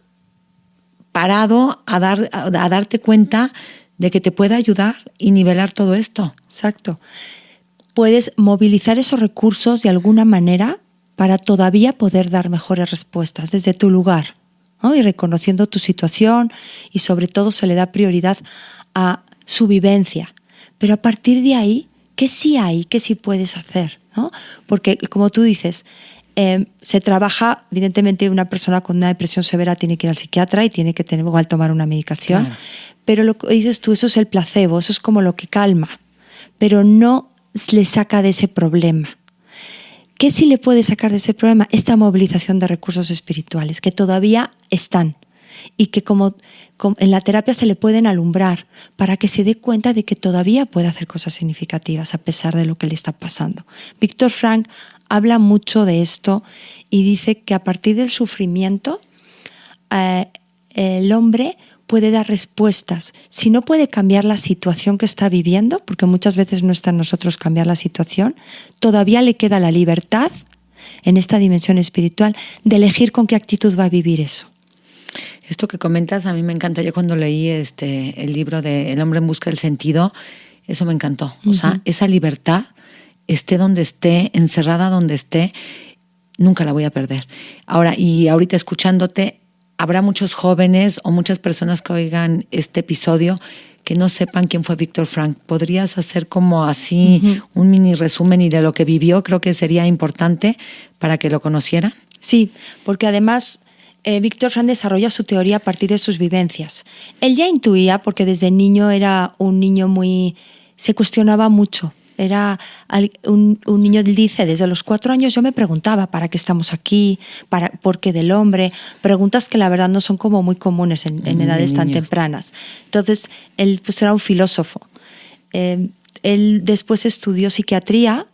parado a darte cuenta de que te puede ayudar y nivelar todo esto. Exacto. Puedes movilizar esos recursos de alguna manera para todavía poder dar mejores respuestas desde tu lugar, ¿no? Y reconociendo tu situación, y sobre todo se le da prioridad a su vivencia. Pero a partir de ahí, ¿qué sí hay? ¿Qué sí puedes hacer? ¿No? Porque, como tú dices, se trabaja, evidentemente una persona con una depresión severa tiene que ir al psiquiatra y tiene que igual tomar una medicación, claro. Pero lo que dices tú, eso es el placebo, eso es como lo que calma, pero no le saca de ese problema. ¿Qué sí le puede sacar de ese problema? Esta movilización de recursos espirituales que todavía están y que como en la terapia se le pueden alumbrar para que se dé cuenta de que todavía puede hacer cosas significativas a pesar de lo que le está pasando. Viktor Frankl habla mucho de esto y dice que a partir del sufrimiento el hombre puede dar respuestas. Si no puede cambiar la situación que está viviendo, porque muchas veces no está en nosotros cambiar la situación, todavía le queda la libertad en esta dimensión espiritual de elegir con qué actitud va a vivir eso. Esto que comentas a mí me encanta. Yo cuando leí el libro de El hombre en busca del sentido, eso me encantó. Uh-huh. O sea, esa libertad, esté donde esté, encerrada donde esté, nunca la voy a perder. Ahora, y ahorita escuchándote, habrá muchos jóvenes o muchas personas que oigan este episodio que no sepan quién fue Viktor Frankl. ¿Podrías hacer como así uh-huh. un mini resumen y de lo que vivió? Creo que sería importante para que lo conocieran. Sí, porque además Viktor Frankl desarrolla su teoría a partir de sus vivencias. Él ya intuía, porque desde niño era un niño se cuestionaba mucho. Era un niño, dice, desde los 4 años yo me preguntaba ¿para qué estamos aquí? ¿Por qué del hombre? Preguntas que la verdad no son como muy comunes en edades tan tempranas. Entonces, él era un filósofo. Él después estudió psiquiatría,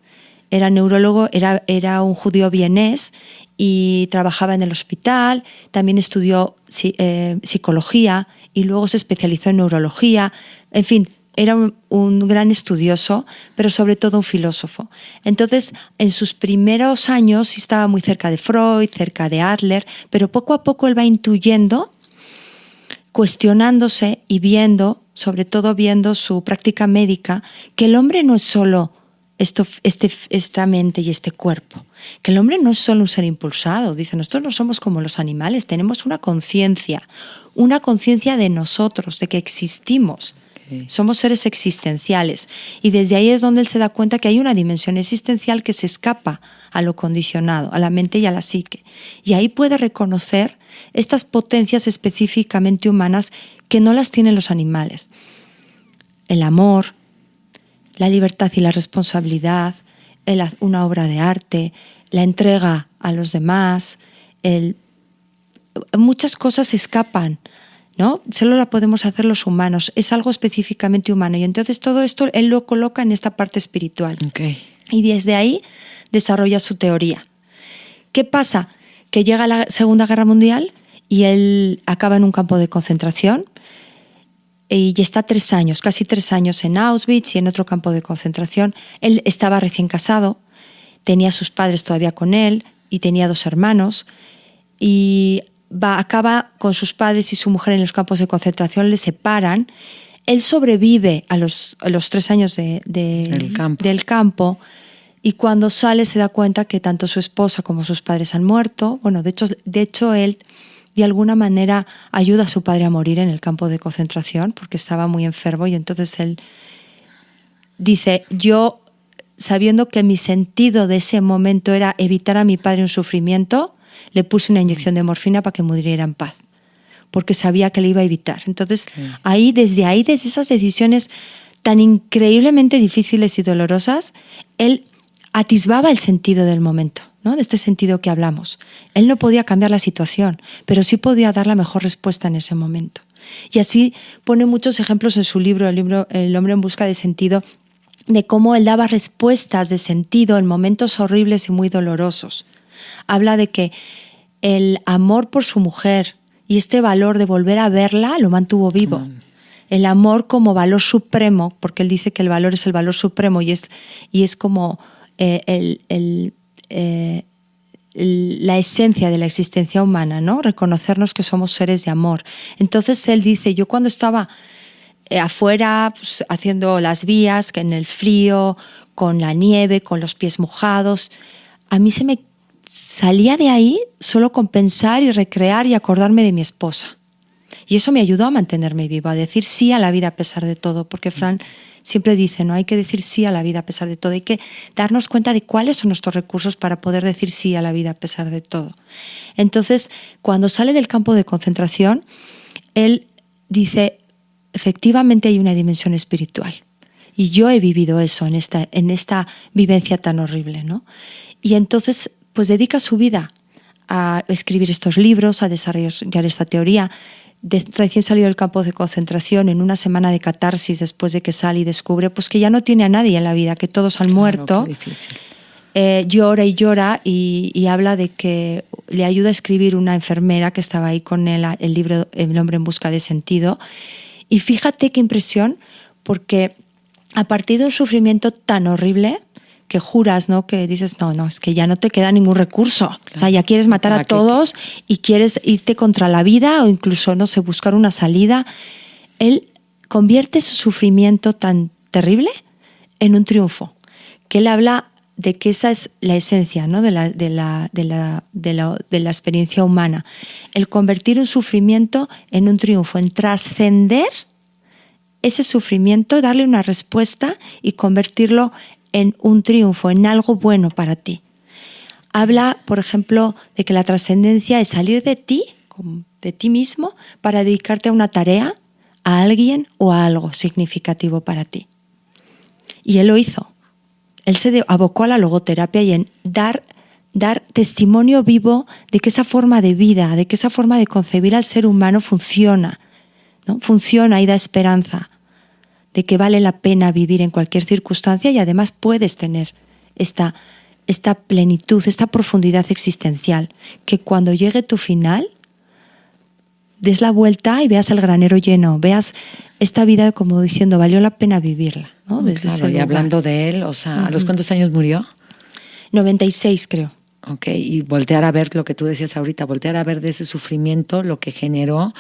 era neurólogo, era un judío vienés y trabajaba en el hospital, también estudió psicología y luego se especializó en neurología. En fin, era un gran estudioso, pero sobre todo un filósofo. Entonces, en sus primeros años estaba muy cerca de Freud, cerca de Adler, pero poco a poco él va intuyendo, cuestionándose y viendo, sobre todo viendo su práctica médica, que el hombre no es solo esta mente y este cuerpo, que el hombre no es solo un ser impulsado. Dice, nosotros no somos como los animales, tenemos una conciencia de nosotros, de que existimos. Somos seres existenciales y desde ahí es donde él se da cuenta que hay una dimensión existencial que se escapa a lo condicionado, a la mente y a la psique, y ahí puede reconocer estas potencias específicamente humanas que no las tienen los animales: el amor, la libertad y la responsabilidad, una obra de arte, la entrega a los demás. Muchas cosas escapan, ¿no? Solo la podemos hacer los humanos, es algo específicamente humano, y entonces todo esto él lo coloca en esta parte espiritual. Okay. Y desde ahí desarrolla su teoría. ¿Qué pasa? Que llega la Segunda Guerra Mundial y él acaba en un campo de concentración y está 3 años, casi 3 años en Auschwitz y en otro campo de concentración. Él estaba recién casado, tenía a sus padres todavía con él y tenía 2 hermanos, y acaba con sus padres y su mujer en los campos de concentración, le separan. Él sobrevive a los 3 años del campo, y cuando sale se da cuenta que tanto su esposa como sus padres han muerto. Bueno, de hecho él de alguna manera ayuda a su padre a morir en el campo de concentración porque estaba muy enfermo, y entonces él dice, yo, sabiendo que mi sentido de ese momento era evitar a mi padre un sufrimiento, le puse una inyección de morfina para que muriera en paz, porque sabía que le iba a evitar. Entonces, desde esas decisiones tan increíblemente difíciles y dolorosas, él atisbaba el sentido del momento, ¿no? De este sentido que hablamos. Él no podía cambiar la situación, pero sí podía dar la mejor respuesta en ese momento. Y así pone muchos ejemplos en su libro, El hombre en busca de sentido, de cómo él daba respuestas de sentido en momentos horribles y muy dolorosos. Habla de que el amor por su mujer y este valor de volver a verla lo mantuvo vivo. El amor como valor supremo, porque él dice que el valor es el valor supremo y es como la esencia de la existencia humana, ¿no? Reconocernos que somos seres de amor. Entonces él dice, yo cuando estaba afuera, pues, haciendo las vías, que en el frío, con la nieve, con los pies mojados, a mí se me salía de ahí solo con pensar y recrear y acordarme de mi esposa. Y eso me ayudó a mantenerme viva, a decir sí a la vida a pesar de todo, porque Fran siempre dice, no hay que decir sí a la vida a pesar de todo, hay que darnos cuenta de cuáles son nuestros recursos para poder decir sí a la vida a pesar de todo. Entonces, cuando sale del campo de concentración, él dice, efectivamente hay una dimensión espiritual. Y yo he vivido eso en esta vivencia tan horrible, ¿no? Y entonces, pues dedica su vida a escribir estos libros, a desarrollar esta teoría. Recién salido del campo de concentración, en una semana de catarsis, después de que sale y descubre pues que ya no tiene a nadie en la vida, que todos han muerto, llora y llora y habla de que le ayuda a escribir una enfermera que estaba ahí con él, el libro El hombre en busca de sentido. Y fíjate qué impresión, porque a partir de un sufrimiento tan horrible que juras, ¿no? Que dices, no, es que ya no te queda ningún recurso. Claro. O sea, ya quieres matar a todos y quieres irte contra la vida o incluso, no sé, buscar una salida. Él convierte ese sufrimiento tan terrible en un triunfo. Que él habla de que esa es la esencia, ¿no? de la experiencia humana. El convertir un sufrimiento en un triunfo, en trascender ese sufrimiento, darle una respuesta y convertirlo en un triunfo, en algo bueno para ti. Habla, por ejemplo, de que la trascendencia es salir de ti mismo, para dedicarte a una tarea, a alguien o a algo significativo para ti. Y él lo hizo. Él se abocó a la logoterapia y en dar testimonio vivo de que esa forma de vida, de que esa forma de concebir al ser humano funciona, ¿no? Funciona y da esperanza de que vale la pena vivir en cualquier circunstancia y además puedes tener esta plenitud, esta profundidad existencial, que cuando llegue tu final des la vuelta y veas el granero lleno, veas esta vida como diciendo, valió la pena vivirla, ¿no? Desde ese lugar. Y hablando de él, o sea, ¿a los cuántos años murió? 96, creo. Ok, y voltear a ver lo que tú decías ahorita, voltear a ver de ese sufrimiento lo que generó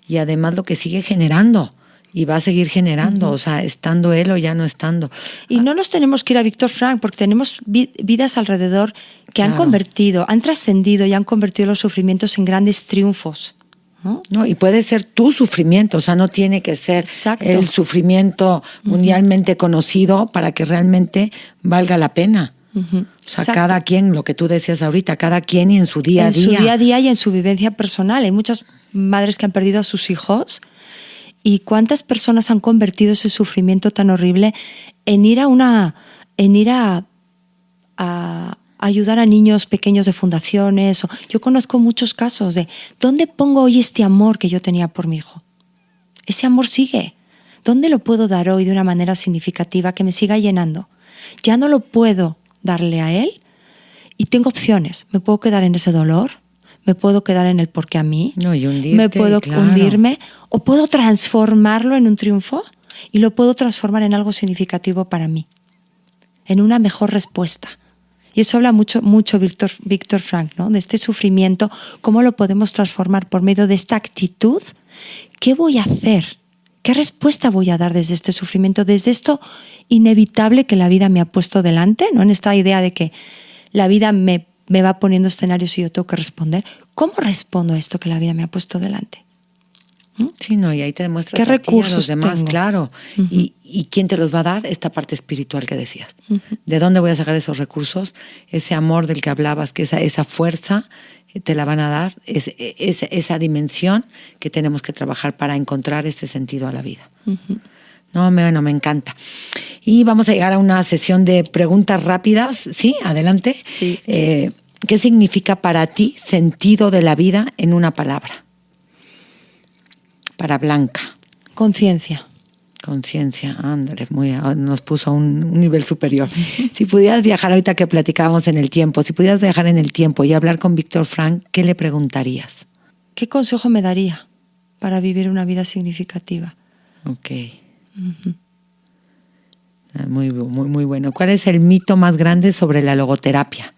y además lo que sigue generando. Y va a seguir generando, o sea, estando él o ya no estando. Y no nos tenemos que ir a Víctor Frank, porque tenemos vidas alrededor que han convertido, han trascendido y han convertido los sufrimientos en grandes triunfos. No, y puede ser tu sufrimiento, o sea, no tiene que ser el sufrimiento mundialmente conocido para que realmente valga la pena. O sea, cada quien, lo que tú decías ahorita, cada quien y en su día a día. En su día a día y en su vivencia personal. Hay muchas madres que han perdido a sus hijos. ¿Y cuántas personas han convertido ese sufrimiento tan horrible en ir a ayudar a niños pequeños de fundaciones? Yo conozco muchos casos de ¿dónde pongo hoy este amor que yo tenía por mi hijo? Ese amor sigue. ¿Dónde lo puedo dar hoy de una manera significativa que me siga llenando? Ya no lo puedo darle a él y tengo opciones. Me puedo quedar en ese dolor. Me puedo quedar en el porque a mí, me puedo hundirme, o puedo transformarlo en un triunfo y lo puedo transformar en algo significativo para mí, en una mejor respuesta. Y eso habla mucho Víctor Frank, ¿no? De este sufrimiento, cómo lo podemos transformar por medio de esta actitud. ¿Qué voy a hacer? ¿Qué respuesta voy a dar desde este sufrimiento, desde esto inevitable que la vida me ha puesto delante, ¿no? En esta idea de que la vida me me va poniendo escenarios y yo tengo que responder. ¿Cómo respondo a esto que la vida me ha puesto delante? Sí, no, y ahí te demuestras ¿Qué a ti y a recursos los demás, tengo? claro. Uh-huh. ¿Y quién te los va a dar? Esta parte espiritual que decías. Uh-huh. ¿De dónde voy a sacar esos recursos? Ese amor del que hablabas, que esa fuerza te la van a dar, esa dimensión que tenemos que trabajar para encontrar este sentido a la vida. Uh-huh. No, me encanta. Y vamos a llegar a una sesión de preguntas rápidas. ¿Sí? Adelante. Sí. ¿Qué significa para ti sentido de la vida en una palabra? Para Blanca. Conciencia. Conciencia, ándale, nos puso a un nivel superior. Si pudieras viajar, ahorita que platicábamos en el tiempo, si pudieras viajar en el tiempo y hablar con Víctor Frank, ¿qué le preguntarías? ¿Qué consejo me daría para vivir una vida significativa? Ok. Uh-huh. Muy bueno. ¿Cuál es el mito más grande sobre la logoterapia?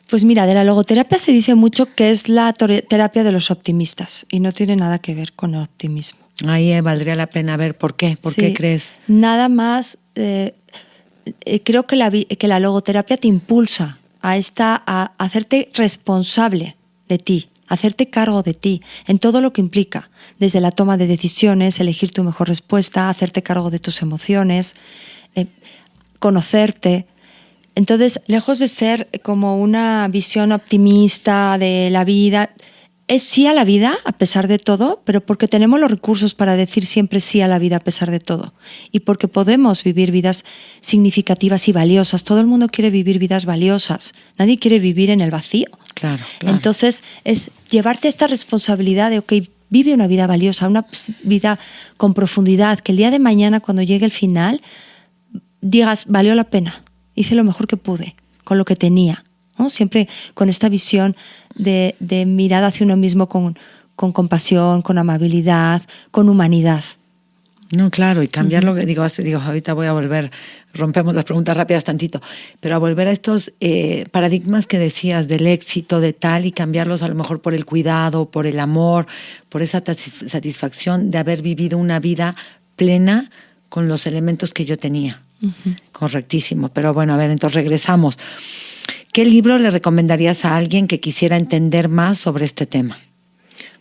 Pues mira, de la logoterapia se dice mucho que es la terapia de los optimistas y no tiene nada que ver con el optimismo. Ahí valdría la pena ver por qué. ¿Por qué crees? Nada más, creo que la logoterapia te impulsa a hacerte responsable de ti, hacerte cargo de ti, en todo lo que implica, desde la toma de decisiones, elegir tu mejor respuesta, hacerte cargo de tus emociones, conocerte. Entonces, lejos de ser como una visión optimista de la vida, es sí a la vida a pesar de todo, pero porque tenemos los recursos para decir siempre sí a la vida a pesar de todo. Y porque podemos vivir vidas significativas y valiosas. Todo el mundo quiere vivir vidas valiosas. Nadie quiere vivir en el vacío. Claro. Entonces, es llevarte esta responsabilidad de, vive una vida valiosa, una vida con profundidad, que el día de mañana, cuando llegue el final, digas, valió la pena. Hice lo mejor que pude, con lo que tenía, ¿no? Siempre con esta visión de mirada hacia uno mismo con compasión, con amabilidad, con humanidad. No, claro, y cambiar lo que digo, ahorita voy a volver, rompemos las preguntas rápidas tantito, pero a volver a estos paradigmas que decías del éxito, de tal, y cambiarlos a lo mejor por el cuidado, por el amor, por esa satisfacción de haber vivido una vida plena con los elementos que yo tenía. Uh-huh. Correctísimo, pero bueno, a ver, entonces regresamos. ¿Qué libro le recomendarías a alguien que quisiera entender más sobre este tema?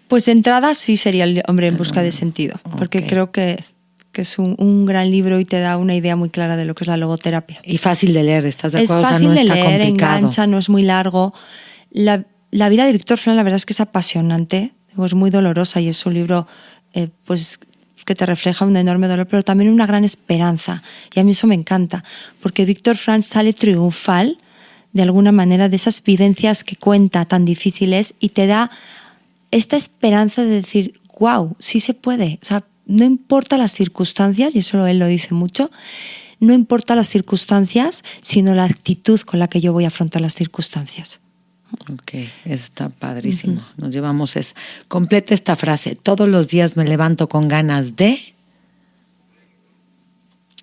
Pues de entrada sí sería El hombre en busca de sentido, porque creo que es un gran libro y te da una idea muy clara de lo que es la logoterapia. Y fácil de leer, ¿estás de acuerdo? Es fácil no de está leer, complicado. engancha, no es muy largo. La vida de Víctor Frank, la verdad es que es apasionante, es muy dolorosa y es un libro pues que te refleja un enorme dolor, pero también una gran esperanza. Y a mí eso me encanta, porque Víctor Frank sale triunfal de alguna manera de esas vivencias que cuenta tan difíciles y te da esta esperanza de decir, wow, sí se puede. O sea, no importa las circunstancias, y eso él lo dice mucho, no importa las circunstancias, sino la actitud con la que yo voy a afrontar las circunstancias. Ok, eso está padrísimo. Uh-huh. Nos llevamos eso. Completa esta frase. Todos los días me levanto con ganas de...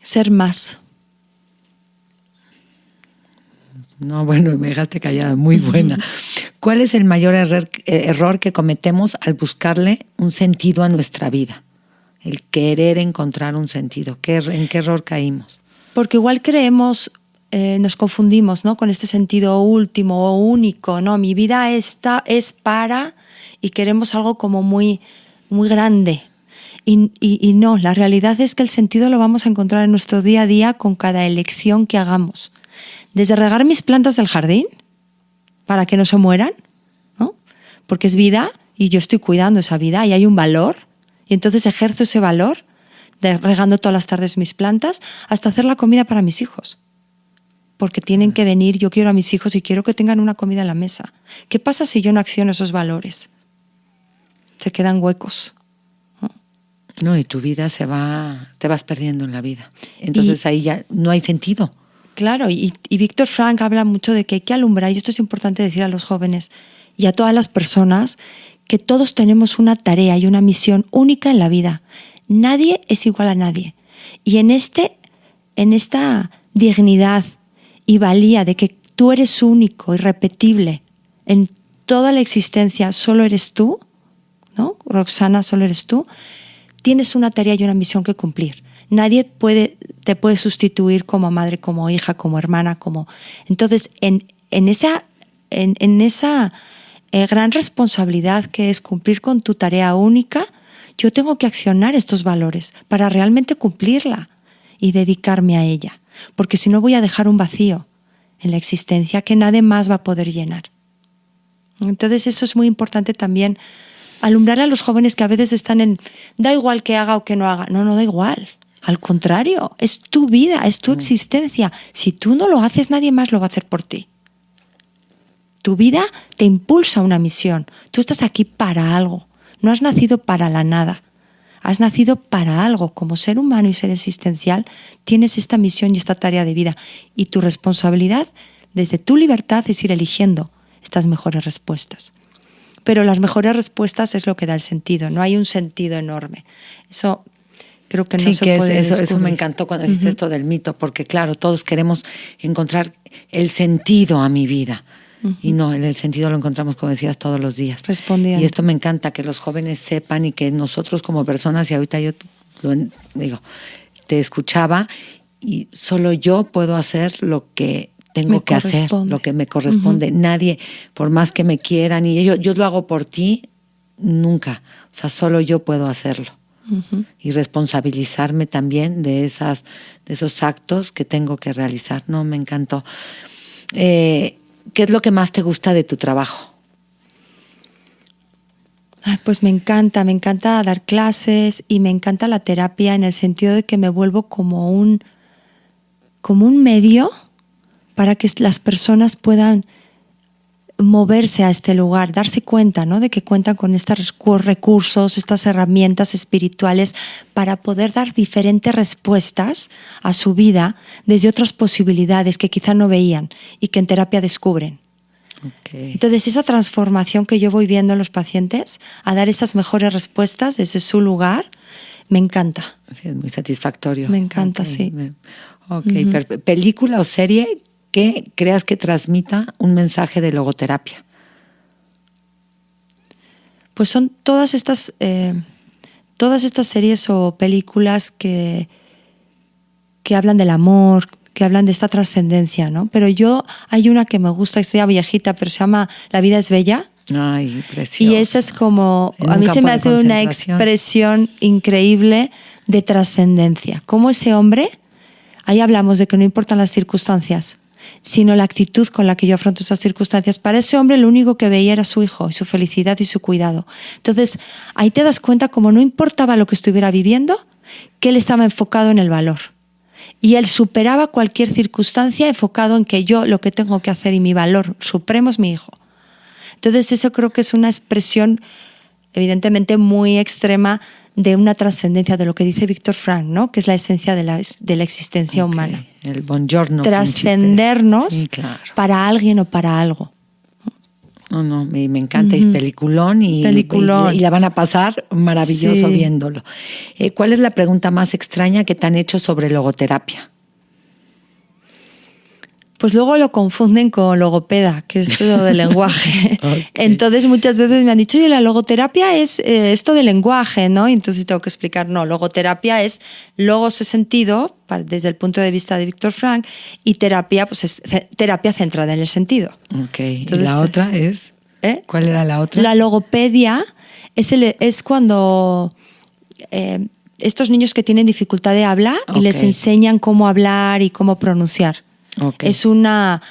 ser más. No, bueno, me dejaste callada. Muy buena. ¿Cuál es el mayor error que cometemos al buscarle un sentido a nuestra vida? El querer encontrar un sentido. ¿En qué error caímos? Porque igual creemos... nos confundimos, ¿no? Con este sentido último o único, ¿no? Mi vida esta es para y queremos algo como muy, muy grande. Y no, la realidad es que el sentido lo vamos a encontrar en nuestro día a día con cada elección que hagamos. Desde regar mis plantas del jardín para que no se mueran, ¿no? Porque es vida y yo estoy cuidando esa vida y hay un valor y entonces ejerzo ese valor de regando todas las tardes mis plantas hasta hacer la comida para mis hijos. Porque tienen que venir, yo quiero a mis hijos y quiero que tengan una comida en la mesa. ¿Qué pasa si yo no acciono esos valores? Se quedan huecos. No, y tu vida te vas perdiendo en la vida. Entonces ahí ya no hay sentido. Claro, y Víctor Frank habla mucho de que hay que alumbrar, y esto es importante decir a los jóvenes y a todas las personas, que todos tenemos una tarea y una misión única en la vida. Nadie es igual a nadie. Y en esta dignidad y valía de que tú eres único, irrepetible, en toda la existencia solo eres tú, ¿no? Roxana, solo eres tú, tienes una tarea y una misión que cumplir. Nadie te puede sustituir como madre, como hija, como hermana, como... Entonces, en en esa gran responsabilidad que es cumplir con tu tarea única, yo tengo que accionar estos valores para realmente cumplirla y dedicarme a ella, porque si no voy a dejar un vacío en la existencia que nadie más va a poder llenar. Entonces eso es muy importante también, alumbrar a los jóvenes que a veces están en da igual que haga o que no haga. No da igual. Al contrario, es tu vida, es tu existencia. Si tú no lo haces, nadie más lo va a hacer por ti. Tu vida te impulsa a una misión. Tú estás aquí para algo. No has nacido para la nada. Has nacido para algo. Como ser humano y ser existencial, tienes esta misión y esta tarea de vida. Y tu responsabilidad, desde tu libertad, es ir eligiendo estas mejores respuestas. Pero las mejores respuestas es lo que da el sentido. No hay un sentido enorme. Eso creo que no se puede descubrir. Eso me encantó cuando dijiste esto del mito, porque claro, todos queremos encontrar el sentido a mi vida. Y no, el sentido lo encontramos, como decías, todos los días. Respondiendo. Y esto me encanta, que los jóvenes sepan y que nosotros como personas, y ahorita yo te escuchaba, y solo yo puedo hacer lo que tengo que hacer, lo que me corresponde. Nadie, por más que me quieran, y yo lo hago por ti, nunca. O sea, solo yo puedo hacerlo. Y responsabilizarme también de esos actos que tengo que realizar. No, me encantó. ¿Qué es lo que más te gusta de tu trabajo? Pues me encanta dar clases y me encanta la terapia en el sentido de que me vuelvo como un medio para que las personas puedan moverse a este lugar, darse cuenta, ¿no?, de que cuentan con estos recursos, estas herramientas espirituales para poder dar diferentes respuestas a su vida desde otras posibilidades que quizá no veían y que en terapia descubren. Okay. Entonces, esa transformación que yo voy viendo en los pacientes a dar esas mejores respuestas desde su lugar, me encanta. Sí, es muy satisfactorio. Me encanta, sí. ¿Película o serie que creas que transmita un mensaje de logoterapia? Pues son todas estas series o películas que hablan del amor, que hablan de esta trascendencia, ¿no? Pero hay una que me gusta, que sea viejita, pero se llama La vida es bella. Ay, preciosa. Y esa es como, a mí se me hace una expresión increíble de trascendencia. Como ese hombre, ahí hablamos de que no importan las circunstancias, sino la actitud con la que yo afronto esas circunstancias. Para ese hombre lo único que veía era su hijo y su felicidad y su cuidado. Entonces, ahí te das cuenta como no importaba lo que estuviera viviendo, que él estaba enfocado en el valor. Y él superaba cualquier circunstancia enfocado en que yo lo que tengo que hacer y mi valor supremo es mi hijo. Entonces, eso creo que es una expresión evidentemente muy extrema de una trascendencia de lo que dice Víctor Frank, ¿no?, que es la esencia de la existencia humana. El buongiorno. Trascendernos, sí, claro, para alguien o para algo. No, me encanta. Es peliculón y la van a pasar maravilloso viéndolo. ¿Cuál es la pregunta más extraña que te han hecho sobre logoterapia? Pues luego lo confunden con logopeda, que es lo del lenguaje. Okay. Entonces muchas veces me han dicho, oye, la logoterapia es esto del lenguaje, ¿no? Y entonces tengo que explicar, no, logoterapia es logos de sentido, desde el punto de vista de Víctor Frank, y terapia, pues es terapia centrada en el sentido. Okay. Entonces, ¿y la otra es? ¿Cuál era la otra? La logopedia es cuando estos niños que tienen dificultad de habla y les enseñan cómo hablar y cómo pronunciar. Okay. Es una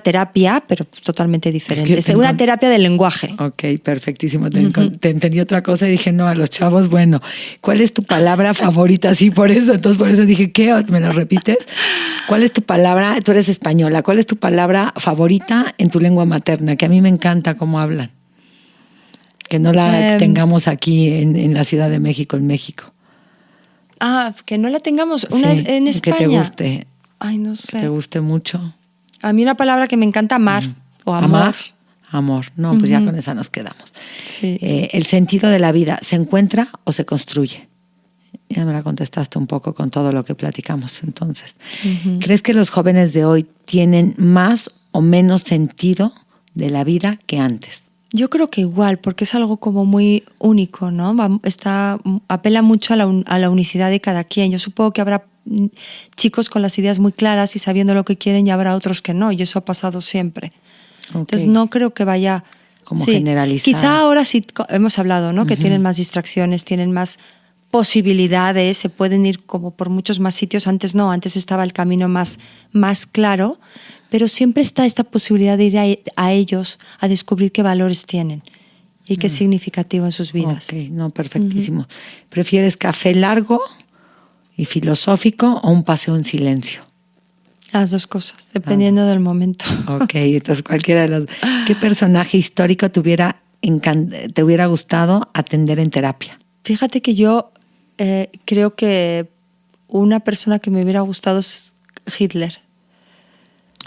terapia, pero totalmente diferente. Es una terapia del lenguaje. Ok, perfectísimo. Te entendí otra cosa y dije, no, a los chavos, bueno, ¿cuál es tu palabra favorita? Sí, por eso dije, ¿qué? ¿Me lo repites? ¿Cuál es tu palabra? Tú eres española. ¿Cuál es tu palabra favorita en tu lengua materna? Que a mí me encanta cómo hablan. Que no la tengamos aquí en la Ciudad de México, en México. Que no la tengamos en España. Que te guste. Ay, no sé. Que te guste mucho. A mí una palabra que me encanta, amar o amor. Amor. No, pues ya con esa nos quedamos. Sí. El sentido de la vida, ¿se encuentra o se construye? Ya me la contestaste un poco con todo lo que platicamos. Entonces, ¿crees que los jóvenes de hoy tienen más o menos sentido de la vida que antes? Yo creo que igual, porque es algo como muy único, ¿no? Apela mucho a la unicidad de cada quien. Yo supongo que habrá chicos con las ideas muy claras y sabiendo lo que quieren, y habrá otros que no, y eso ha pasado siempre. Okay. Entonces no creo que vaya... Como generalizar. Quizá ahora sí hemos hablado, ¿no? Que tienen más distracciones, tienen más posibilidades, se pueden ir como por muchos más sitios. Antes no, antes estaba el camino más claro, pero siempre está esta posibilidad de ir a ellos a descubrir qué valores tienen y qué es significativo en sus vidas. Ok, no, perfectísimo. ¿Prefieres café largo y filosófico o un paseo en silencio? Las dos cosas, dependiendo del momento. Ok, entonces cualquiera de los... ¿Qué personaje histórico te hubiera gustado atender en terapia? Fíjate que yo creo que una persona que me hubiera gustado es Hitler.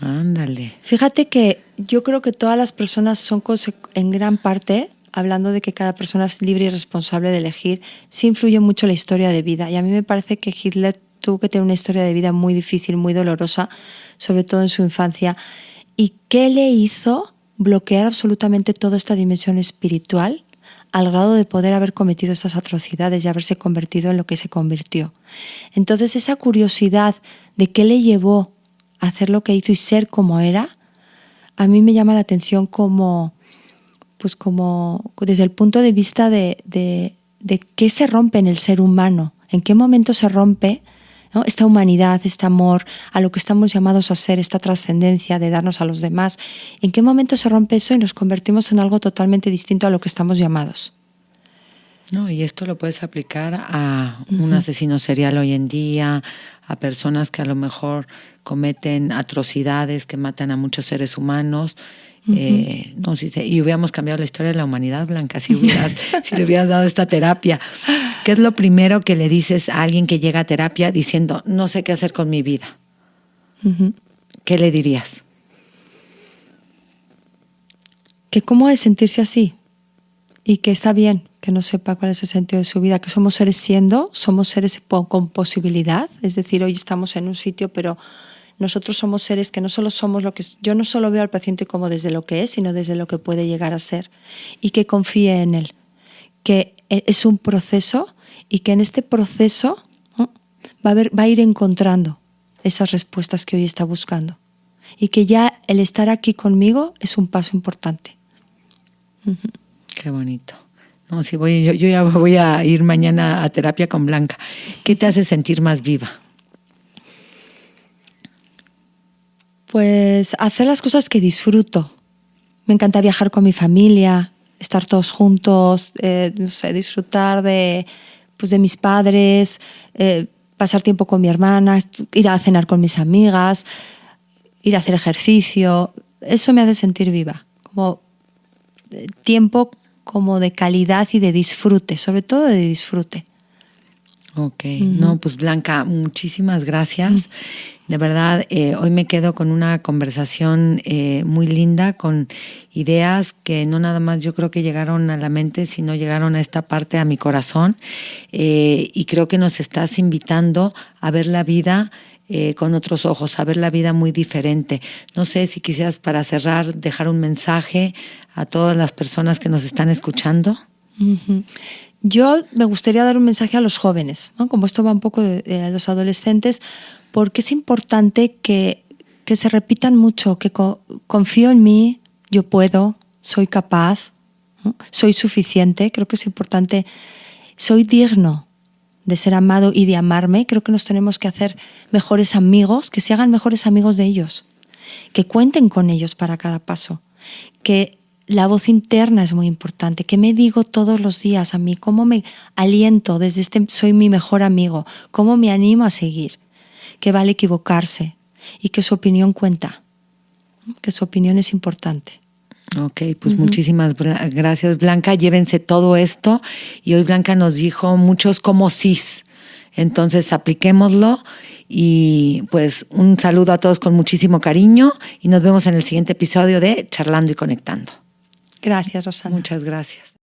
Ándale. Fíjate que yo creo que todas las personas son en gran parte, hablando de que cada persona es libre y responsable de elegir, sí influye mucho la historia de vida. Y a mí me parece que Hitler tuvo que tener una historia de vida muy difícil, muy dolorosa, sobre todo en su infancia. ¿Y qué le hizo bloquear absolutamente toda esta dimensión espiritual al grado de poder haber cometido estas atrocidades y haberse convertido en lo que se convirtió? Entonces, esa curiosidad de qué le llevó a hacer lo que hizo y ser como era, a mí me llama la atención como desde el punto de vista de qué se rompe en el ser humano, en qué momento se rompe, ¿no?, esta humanidad, este amor, a lo que estamos llamados a ser, esta trascendencia de darnos a los demás. ¿En qué momento se rompe eso y nos convertimos en algo totalmente distinto a lo que estamos llamados? No, y esto lo puedes aplicar a un asesino serial hoy en día, a personas que a lo mejor cometen atrocidades, que matan a muchos seres humanos. No, y hubiéramos cambiado la historia de la humanidad, Blanca, si le hubieras dado esta terapia. ¿Qué es lo primero que le dices a alguien que llega a terapia diciendo, no sé qué hacer con mi vida? ¿Qué le dirías? Que cómo es sentirse así y que está bien que no sepa cuál es el sentido de su vida, que somos seres somos seres con posibilidad, es decir, hoy estamos en un sitio, pero nosotros somos seres que no solo somos lo que... Yo no solo veo al paciente como desde lo que es, sino desde lo que puede llegar a ser, y que confíe en él, que es un proceso y que en este proceso va a ir encontrando esas respuestas que hoy está buscando, y que ya el estar aquí conmigo es un paso importante. Qué bonito. No, sí, yo ya voy a ir mañana a terapia con Blanca. ¿Qué te hace sentir más viva? Pues hacer las cosas que disfruto. Me encanta viajar con mi familia, estar todos juntos, no sé, disfrutar de mis padres, pasar tiempo con mi hermana, ir a cenar con mis amigas, ir a hacer ejercicio. Eso me hace sentir viva. Como tiempo como de calidad y de disfrute, sobre todo de disfrute. Ok, no, pues Blanca, muchísimas gracias. De verdad, hoy me quedo con una conversación muy linda, con ideas que no nada más yo creo que llegaron a la mente, sino llegaron a esta parte, a mi corazón. Y creo que nos estás invitando a ver la vida con otros ojos, a ver la vida muy diferente. No sé si quisieras, para cerrar, dejar un mensaje a todas las personas que nos están escuchando. Yo me gustaría dar un mensaje a los jóvenes, ¿no? Como esto va un poco de los adolescentes, porque es importante que se repitan mucho, que confío en mí, yo puedo, soy capaz, ¿no? Soy suficiente. Creo que es importante, soy digno de ser amado y de amarme. Creo que nos tenemos que hacer mejores amigos, que se hagan mejores amigos de ellos, que cuenten con ellos para cada paso, que la voz interna es muy importante, que me digo todos los días a mí, cómo me aliento desde soy mi mejor amigo, cómo me animo a seguir, que vale equivocarse y que su opinión cuenta, que su opinión es importante. Ok, pues muchísimas gracias, Blanca. Llévense todo esto. Y hoy Blanca nos dijo muchos como sís. Entonces apliquémoslo. Y pues un saludo a todos con muchísimo cariño. Y nos vemos en el siguiente episodio de Charlando y Conectando. Gracias, Rosana. Muchas gracias.